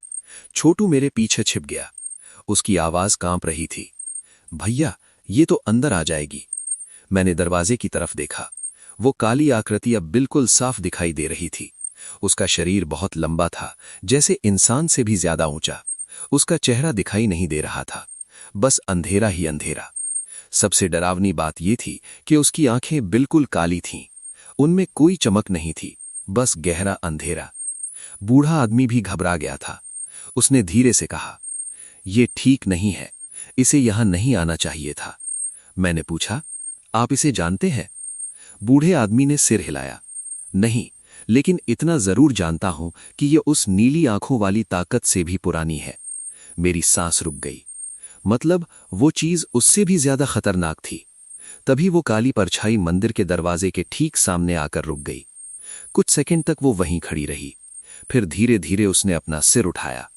छोटू मेरे पीछे छिप गया। उसकी आवाज कांप रही थी, भैया ये तो अंदर आ जाएगी। मैंने दरवाजे की तरफ देखा। वो काली आकृति अब बिल्कुल साफ दिखाई दे रही थी। उसका शरीर बहुत लंबा था, जैसे इंसान से भी ज्यादा ऊंचा। उसका चेहरा दिखाई नहीं दे रहा था, बस अंधेरा ही अंधेरा। सबसे डरावनी बात यह थी कि उसकी आंखें बिल्कुल काली थीं। उनमें कोई चमक नहीं थी, बस गहरा अंधेरा। बूढ़ा आदमी भी घबरा गया था। उसने धीरे से कहा, यह ठीक नहीं है, इसे यहां नहीं आना चाहिए था। मैंने पूछा, आप इसे जानते हैं? बूढ़े आदमी ने सिर हिलाया, नहीं, लेकिन इतना जरूर जानता हूं कि यह उस नीली आंखों वाली ताकत से भी पुरानी है। मेरी सांस रुक गई। मतलब वो चीज उससे भी ज्यादा खतरनाक थी। तभी वो काली परछाई मंदिर के दरवाजे के ठीक सामने आकर रुक गई। कुछ सेकंड तक वो वहीं खड़ी रही। फिर धीरे धीरे उसने अपना सिर उठाया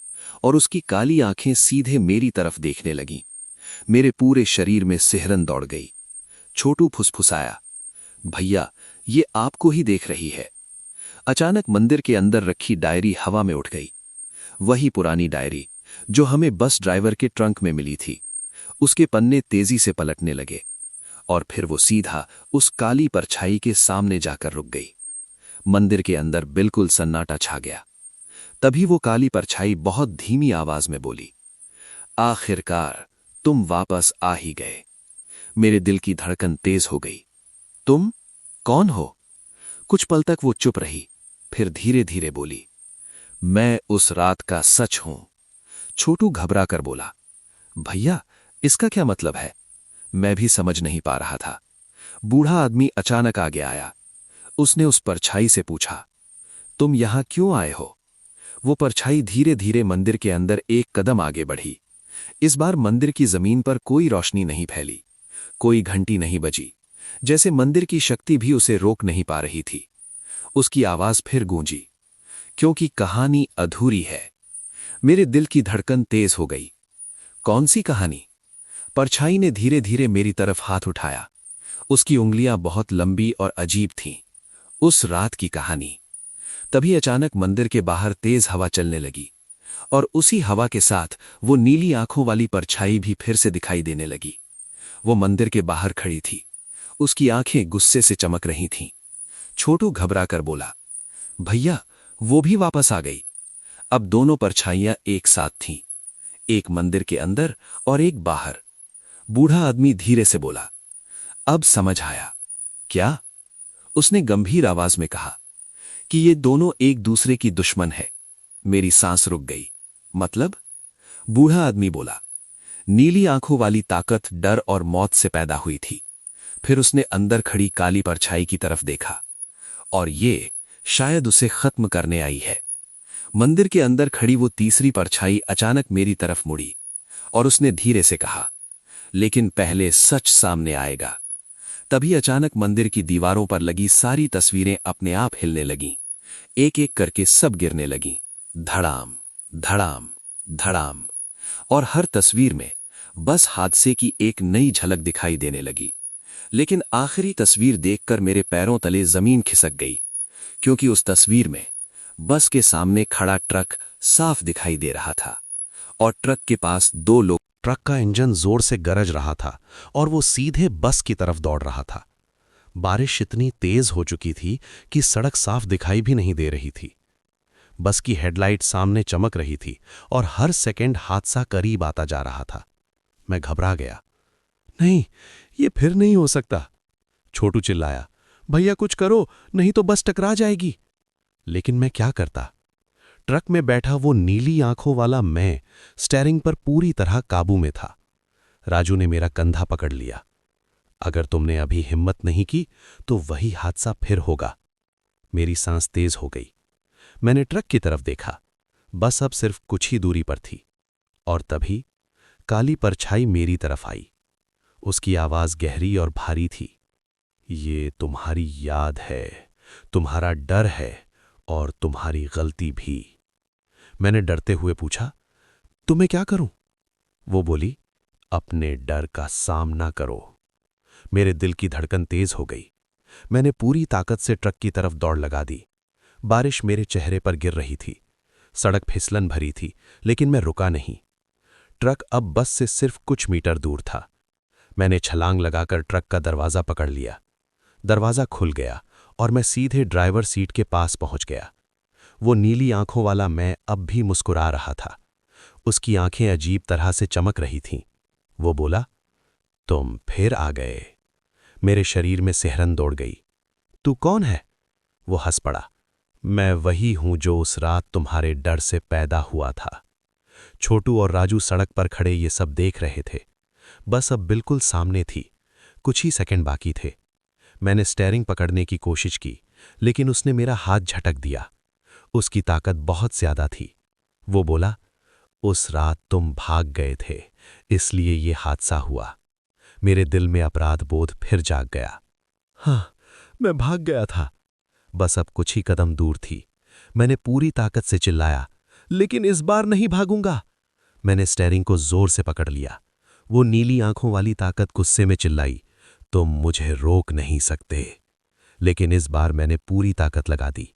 और उसकी काली आंखें सीधे मेरी तरफ देखने लगीं। मेरे पूरे शरीर में सिहरन दौड़ गई। छोटू फुसफुसाया, भैया ये आपको ही देख रही है। अचानक मंदिर के अंदर रखी डायरी हवा में उठ गई। वही पुरानी डायरी जो हमें बस ड्राइवर के ट्रंक में मिली थी। उसके पन्ने तेजी से पलटने लगे और फिर वो सीधा उस काली परछाई के सामने जाकर रुक गई। मंदिर के अंदर बिल्कुल सन्नाटा छा गया। तभी वो काली परछाई बहुत धीमी आवाज में बोली, आखिरकार तुम वापस आ ही गए। मेरे दिल की धड़कन तेज हो गई। तुम कौन हो? कुछ पल तक वो चुप रही, फिर धीरे धीरे बोली, मैं उस रात का सच हूं। छोटू घबरा कर बोला, भैया इसका क्या मतलब है? मैं भी समझ नहीं पा रहा था। बूढ़ा आदमी अचानक आगे आया। उसने उस परछाई से पूछा, तुम यहां क्यों आए हो? वो परछाई धीरे धीरे मंदिर के अंदर एक कदम आगे बढ़ी। इस बार मंदिर की जमीन पर कोई रोशनी नहीं फैली, कोई घंटी नहीं बजी, जैसे मंदिर की शक्ति भी उसे रोक नहीं पा रही थी। उसकी आवाज फिर गूंजी, क्योंकि कहानी अधूरी है। मेरे दिल की धड़कन तेज हो गई। कौन सी कहानी? परछाई ने धीरे धीरे मेरी तरफ हाथ उठाया। उसकी उंगलियां बहुत लंबी और अजीब थीं। उस रात की कहानी। तभी अचानक मंदिर के बाहर तेज हवा चलने लगी और उसी हवा के साथ वो नीली आंखों वाली परछाई भी फिर से दिखाई देने लगी। वो मंदिर के बाहर खड़ी थी। उसकी आंखें गुस्से से चमक रही थीं। छोटू घबरा कर बोला, भैया वो भी वापस आ गई। अब दोनों परछाइयां एक साथ थीं, एक मंदिर के अंदर और एक बाहर। बूढ़ा आदमी धीरे से बोला, अब समझ आया। क्या? उसने गंभीर आवाज में कहा कि ये दोनों एक दूसरे की दुश्मन है। मेरी सांस रुक गई। मतलब? बूढ़ा आदमी बोला, नीली आंखों वाली ताकत डर और मौत से पैदा हुई थी। फिर उसने अंदर खड़ी काली परछाई की तरफ देखा और ये शायद उसे खत्म करने आई है। मंदिर के अंदर खड़ी वो तीसरी परछाई अचानक मेरी तरफ मुड़ी और उसने धीरे से कहा, लेकिन पहले सच सामने आएगा। तभी अचानक मंदिर की दीवारों पर लगी सारी तस्वीरें अपने आप हिलने लगीं। एक एक करके सब गिरने लगीं। धड़ाम धड़ाम धड़ाम। और हर तस्वीर में बस हादसे की एक नई झलक दिखाई देने लगी। लेकिन आखिरी तस्वीर देखकर मेरे पैरों तले जमीन खिसक गई, क्योंकि उस तस्वीर में बस के सामने खड़ा ट्रक साफ दिखाई दे रहा था और ट्रक के पास दो लोग ट्रक का इंजन जोर से गरज रहा था और वो सीधे बस की तरफ दौड़ रहा था। बारिश इतनी तेज हो चुकी थी कि सड़क साफ दिखाई भी नहीं दे रही थी। बस की हेडलाइट सामने चमक रही थी और हर सेकंड हादसा करीब आता जा रहा था। मैं घबरा गया। नहीं, ये फिर नहीं हो सकता। छोटू चिल्लाया, भैया कुछ करो, नहीं तो बस टकरा जाएगी। लेकिन मैं क्या करता? ट्रक में बैठा वो नीली आंखों वाला मैं स्टीयरिंग पर पूरी तरह काबू में था। राजू ने मेरा कंधा पकड़ लिया। अगर तुमने अभी हिम्मत नहीं की तो वही हादसा फिर होगा। मेरी सांस तेज हो गई। मैंने ट्रक की तरफ देखा। बस अब सिर्फ कुछ ही दूरी पर थी और तभी काली परछाई मेरी तरफ आई। उसकी आवाज गहरी और भारी थी। ये तुम्हारी याद है, तुम्हारा डर है और तुम्हारी गलती भी। मैंने डरते हुए पूछा, तो मैं क्या करूं? वो बोली, अपने डर का सामना करो। मेरे दिल की धड़कन तेज हो गई। मैंने पूरी ताकत से ट्रक की तरफ दौड़ लगा दी। बारिश मेरे चेहरे पर गिर रही थी। सड़क फिसलन भरी थी, लेकिन मैं रुका नहीं। ट्रक अब बस से सिर्फ कुछ मीटर दूर था। मैंने छलांग लगाकर ट्रक का दरवाजा पकड़ लिया। दरवाजा खुल गया और मैं सीधे ड्राइवर सीट के पास पहुंच गया। वो नीली आंखों वाला मैं अब भी मुस्कुरा रहा था। उसकी आंखें अजीब तरह से चमक रही थीं। वो बोला, तुम फिर आ गए। मेरे शरीर में सिहरन दौड़ गई। तू कौन है? वो हंस पड़ा। मैं वही हूं जो उस रात तुम्हारे डर से पैदा हुआ था। छोटू और राजू सड़क पर खड़े ये सब देख रहे थे। बस अब बिल्कुल सामने थी। कुछ ही सेकंड बाकी थे। मैंने स्टीयरिंग पकड़ने की कोशिश की, लेकिन उसने मेरा हाथ झटक दिया। उसकी ताकत बहुत ज्यादा थी। वो बोला, उस रात तुम भाग गए थे, इसलिए ये हादसा हुआ। मेरे दिल में अपराध बोध फिर जाग गया। हाँ, मैं भाग गया था। बस अब कुछ ही कदम दूर थी। मैंने पूरी ताकत से चिल्लाया, लेकिन इस बार नहीं भागूंगा। मैंने स्टीयरिंग को जोर से पकड़ लिया। वो नीली आंखों वाली ताकत गुस्से में चिल्लाई, तुम मुझे रोक नहीं सकते। लेकिन इस बार मैंने पूरी ताकत लगा दी।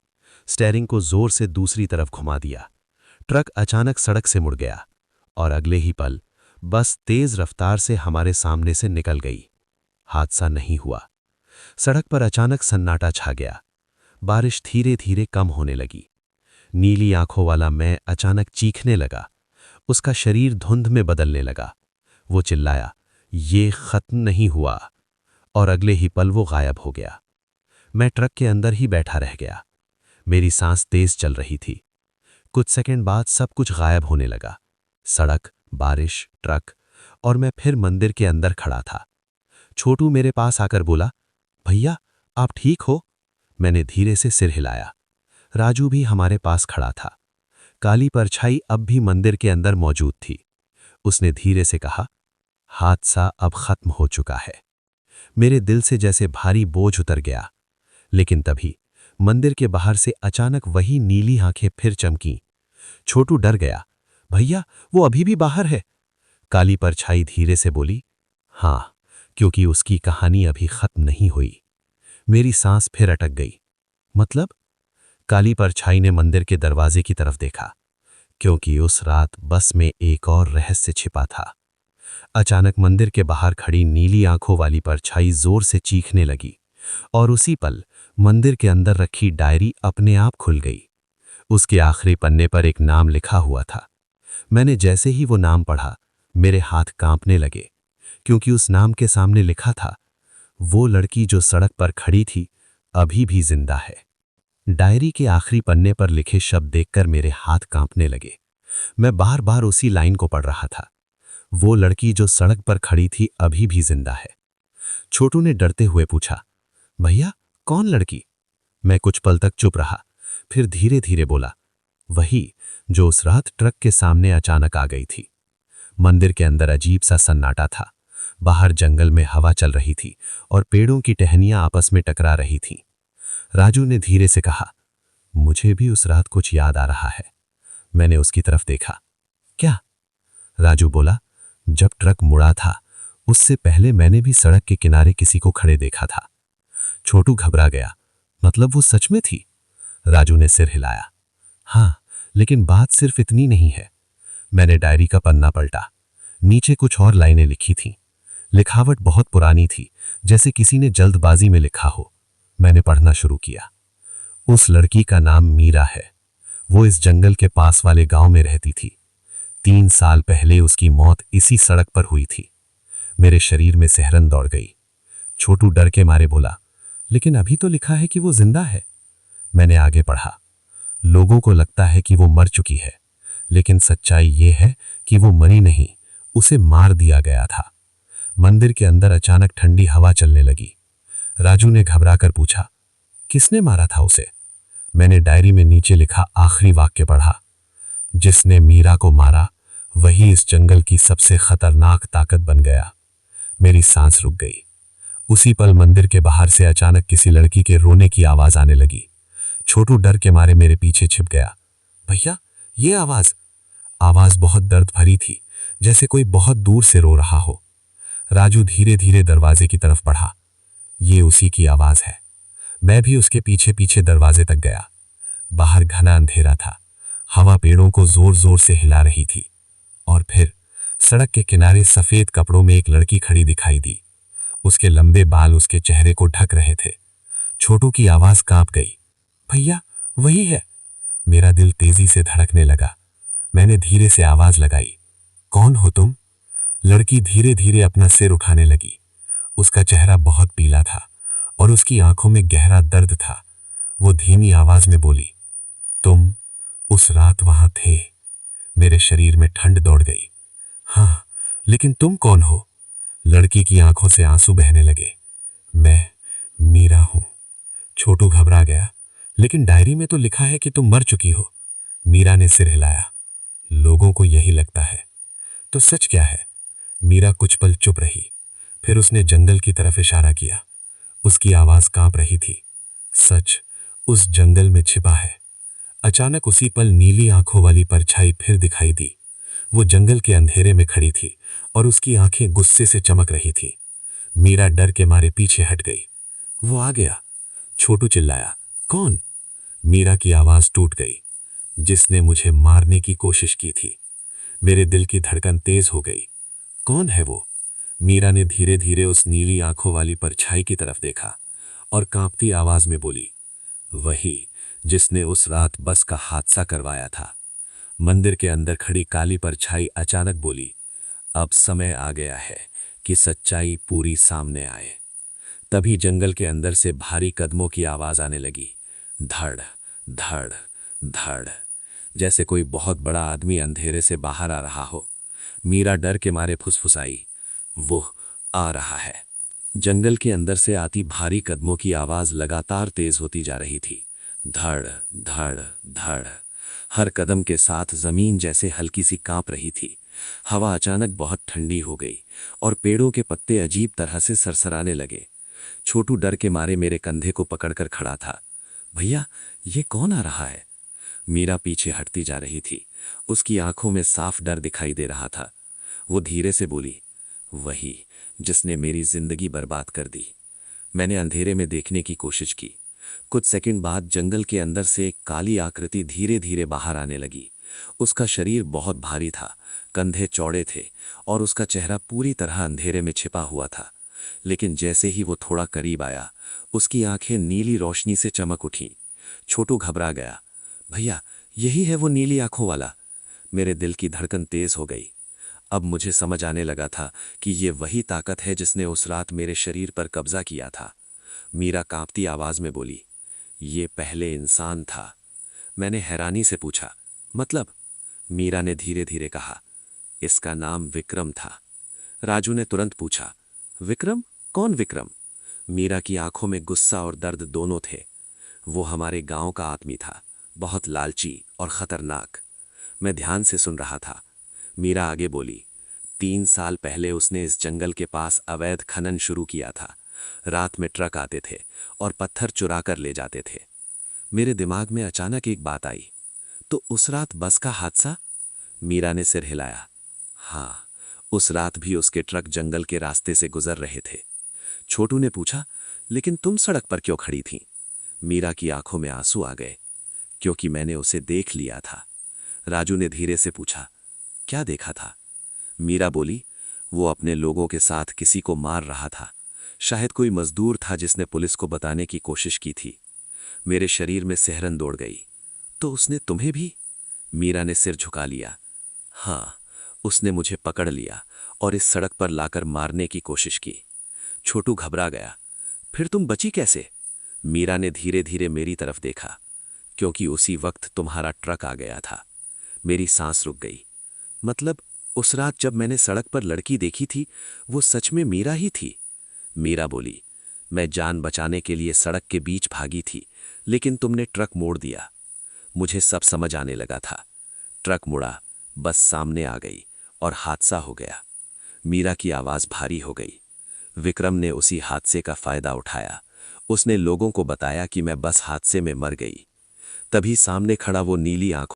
स्टीयरिंग को जोर से दूसरी तरफ घुमा दिया। ट्रक अचानक सड़क से मुड़ गया और अगले ही पल बस तेज रफ्तार से हमारे सामने से निकल गई। हादसा नहीं हुआ। सड़क पर अचानक सन्नाटा छा गया। बारिश धीरे धीरे कम होने लगी। नीली आंखों वाला मैं अचानक चीखने लगा। उसका शरीर धुंध में बदलने लगा। वो चिल्लाया, ये खत्म नहीं हुआ, और अगले ही पल वो गायब हो गया। मैं ट्रक के अंदर ही बैठा रह गया। मेरी सांस तेज चल रही थी। कुछ सेकंड बाद सब कुछ गायब होने लगा। सड़क, बारिश, ट्रक और मैं फिर मंदिर के अंदर खड़ा था। छोटू मेरे पास आकर बोला, भैया आप ठीक हो? मैंने धीरे से सिर हिलाया। राजू भी हमारे पास खड़ा था। काली परछाई अब भी मंदिर के अंदर मौजूद थी। उसने धीरे से कहा, हादसा अब खत्म हो चुका है। मेरे दिल से जैसे भारी बोझ उतर गया। लेकिन तभी मंदिर के बाहर से अचानक वही नीली आंखें फिर चमकीं। छोटू डर गया। भैया वो अभी भी बाहर है। काली परछाई धीरे से बोली, हाँ, क्योंकि उसकी कहानी अभी खत्म नहीं हुई। मेरी सांस फिर अटक गई। मतलब? काली परछाई ने मंदिर के दरवाजे की तरफ देखा, क्योंकि उस रात बस में एक और रहस्य छिपा था। अचानक मंदिर के बाहर खड़ी नीली आंखों वाली परछाई जोर से चीखने लगी और उसी पल मंदिर के अंदर रखी डायरी अपने आप खुल गई। उसके आखिरी पन्ने पर एक नाम लिखा हुआ था। मैंने जैसे ही वो नाम पढ़ा, मेरे हाथ कांपने लगे, क्योंकि उस नाम के सामने लिखा था, वो लड़की जो सड़क पर खड़ी थी अभी भी जिंदा है। डायरी के आखिरी पन्ने पर लिखे शब्द देखकर मेरे हाथ कांपने लगे। मैं बार बार उसी लाइन को पढ़ रहा था, वो लड़की जो सड़क पर खड़ी थी अभी भी जिंदा है। छोटू ने डरते हुए पूछा, भैया कौन लड़की? मैं कुछ पल तक चुप रहा, फिर धीरे धीरे बोला, वही जो उस रात ट्रक के सामने अचानक आ गई थी। मंदिर के अंदर अजीब सा सन्नाटा था। बाहर जंगल में हवा चल रही थी और पेड़ों की टहनियां आपस में टकरा रही थीं। राजू ने धीरे से कहा, मुझे भी उस रात कुछ याद आ रहा है। मैंने उसकी तरफ देखा। क्या? राजू बोला, जब ट्रक मुड़ा था उससे पहले मैंने भी सड़क के किनारे किसी को खड़े देखा था। छोटू घबरा गया। मतलब वो सच में थी? राजू ने सिर हिलाया। हाँ, लेकिन बात सिर्फ इतनी नहीं है। मैंने डायरी का पन्ना पलटा। नीचे कुछ और लाइनें लिखी थीं। लिखावट बहुत पुरानी थी, जैसे किसी ने जल्दबाजी में लिखा हो। मैंने पढ़ना शुरू किया। उस लड़की का नाम मीरा है। वो इस जंगल के पास वाले गांव में रहती थी। 3 साल पहले उसकी मौत इसी सड़क पर हुई थी। मेरे शरीर में सिहरन दौड़ गई। छोटू डर के मारे बोला, लेकिन अभी तो लिखा है कि वो जिंदा है। मैंने आगे पढ़ा। लोगों को लगता है कि वो मर चुकी है, लेकिन सच्चाई ये है कि वो मरी नहीं, उसे मार दिया गया था। मंदिर के अंदर अचानक ठंडी हवा चलने लगी। राजू ने घबराकर पूछा, किसने मारा था उसे? मैंने डायरी में नीचे लिखा आखिरी वाक्य पढ़ा, जिसने मीरा को मारा वही इस जंगल की सबसे खतरनाक ताकत बन गया। मेरी सांस रुक गई। उसी पल मंदिर के बाहर से अचानक किसी लड़की के रोने की आवाज आने लगी। छोटू डर के मारे मेरे पीछे छिप गया। भैया, ये आवाज बहुत दर्द भरी थी, जैसे कोई बहुत दूर से रो रहा हो। राजू धीरे धीरे दरवाजे की तरफ बढ़ा। ये उसी की आवाज है। मैं भी उसके पीछे पीछे दरवाजे तक गया। बाहर घना अंधेरा था। हवा पेड़ों को जोर जोर से हिला रही थी। और फिर सड़क के किनारे सफेद कपड़ों में एक लड़की खड़ी दिखाई दी। उसके लंबे बाल उसके चेहरे को ढक रहे थे। छोटू की आवाज कांप गई। भैया, वही है। मेरा दिल तेजी से धड़कने लगा। मैंने धीरे से आवाज लगाई, कौन हो तुम? लड़की धीरे धीरे अपना सिर उठाने लगी। उसका चेहरा बहुत पीला था और उसकी आंखों में गहरा दर्द था। वो धीमी आवाज में बोली, तुम उस रात वहां थे। मेरे शरीर में ठंड दौड़ गई। हाँ, लेकिन तुम कौन हो? लड़की की आंखों से आंसू बहने लगे। मैं मीरा हूं। छोटू घबरा गया, लेकिन डायरी में तो लिखा है कि तुम मर चुकी हो। मीरा ने सिर हिलाया। लोगों को यही लगता है, तो सच क्या है? मीरा कुछ पल चुप रही, फिर उसने जंगल की तरफ इशारा किया। उसकी आवाज कांप रही थी। सच उस जंगल में छिपा है। अचानक उसी पल नीली आंखों वाली परछाई फिर दिखाई दी। वो जंगल के अंधेरे में खड़ी थी और उसकी आंखें गुस्से से चमक रही थीं। मीरा डर के मारे पीछे हट गई। वो आ गया। छोटू चिल्लाया, कौन? मीरा की आवाज टूट गई, जिसने मुझे मारने की कोशिश की थी। मेरे दिल की धड़कन तेज हो गई। कौन है वो? मीरा ने धीरे धीरे उस नीली आंखों वाली परछाई की तरफ देखा और कांपती आवाज में बोली, वही जिसने उस रात बस का हादसा करवाया था। मंदिर के अंदर खड़ी काली परछाई अचानक बोली, अब समय आ गया है कि सच्चाई पूरी सामने आए। तभी जंगल के अंदर से भारी कदमों की आवाज आने लगी। धड़ धड़ धड़, जैसे कोई बहुत बड़ा आदमी अंधेरे से बाहर आ रहा हो। मीरा डर के मारे फुसफुसाई, वो आ रहा है। जंगल के अंदर से आती भारी कदमों की आवाज लगातार तेज होती जा रही थी। धड़ धड़ धड़, हर कदम के साथ जमीन जैसे हल्की सी कांप रही थी। हवा अचानक बहुत ठंडी हो गई और पेड़ों के पत्ते अजीब तरह से सरसराने लगे। छोटू डर के मारे मेरे कंधे को पकड़कर खड़ा था। भैया, ये कौन आ रहा है? मीरा पीछे हटती जा रही थी। उसकी आंखों में साफ डर दिखाई दे रहा था। वो धीरे से बोली, वही जिसने मेरी जिंदगी बर्बाद कर दी। मैंने अंधेरे में देखने की कोशिश की। कुछ सेकंड बाद जंगल के अंदर से एक काली आकृति धीरे धीरे बाहर आने लगी। उसका शरीर बहुत भारी था, कंधे चौड़े थे और उसका चेहरा पूरी तरह अंधेरे में छिपा हुआ था। लेकिन जैसे ही वो थोड़ा करीब आया, उसकी आंखें नीली रोशनी से चमक उठी। छोटू घबरा गया। भैया, यही है वो नीली आंखों वाला। मेरे दिल की धड़कन तेज हो गई। अब मुझे समझ आने लगा था कि ये वही ताकत है जिसने उस रात मेरे शरीर पर कब्जा किया था। मीरा कांपती आवाज में बोली, ये पहले इंसान था। मैंने हैरानी से पूछा, मतलब? मीरा ने धीरे धीरे कहा, इसका नाम विक्रम था। राजू ने तुरंत पूछा, विक्रम? कौन विक्रम? मीरा की आंखों में गुस्सा और दर्द दोनों थे। वो हमारे गांव का आदमी था, बहुत लालची और खतरनाक। मैं ध्यान से सुन रहा था। मीरा आगे बोली, 3 साल पहले उसने इस जंगल के पास अवैध खनन शुरू किया था। रात में ट्रक आते थे और पत्थर चुरा कर ले जाते थे। मेरे दिमाग में अचानक एक बात आई, तो उस रात बस का हादसा? मीरा ने सिर हिलाया। हाँ, उस रात भी उसके ट्रक जंगल के रास्ते से गुजर रहे थे। छोटू ने पूछा, लेकिन तुम सड़क पर क्यों खड़ी थी? मीरा की आंखों में आंसू आ गए, क्योंकि मैंने उसे देख लिया था। राजू ने धीरे से पूछा, क्या देखा था? मीरा बोली, वो अपने लोगों के साथ किसी को मार रहा था। शायद कोई मजदूर था जिसने पुलिस को बताने की कोशिश की थी। मेरे शरीर में सिहरन दौड़ गई। तो उसने तुम्हें भी? मीरा ने सिर झुका लिया। हाँ, उसने मुझे पकड़ लिया और इस सड़क पर लाकर मारने की कोशिश की। छोटू घबरा गया। फिर तुम बची कैसे? मीरा ने धीरे धीरे मेरी तरफ देखा। क्योंकि उसी वक्त तुम्हारा ट्रक आ गया था। मेरी सांस रुक गई। मतलब उस रात जब मैंने सड़क पर लड़की देखी थी, वो सच में मीरा ही थी? मीरा बोली, मैं जान बचाने के लिए सड़क के बीच भागी थी, लेकिन तुमने ट्रक मोड़ दिया। मुझे सब समझ आने लगा था। ट्रक मुड़ा, बस सामने आ गई और हादसा हो गया। मीरा की आवाज भारी हो गई। विक्रम ने उसी हादसे का फायदा उठाया। उसने लोगों को बताया कि मैं बस हादसे में मर गई। तभी सामने खड़ा वो नीली आंखों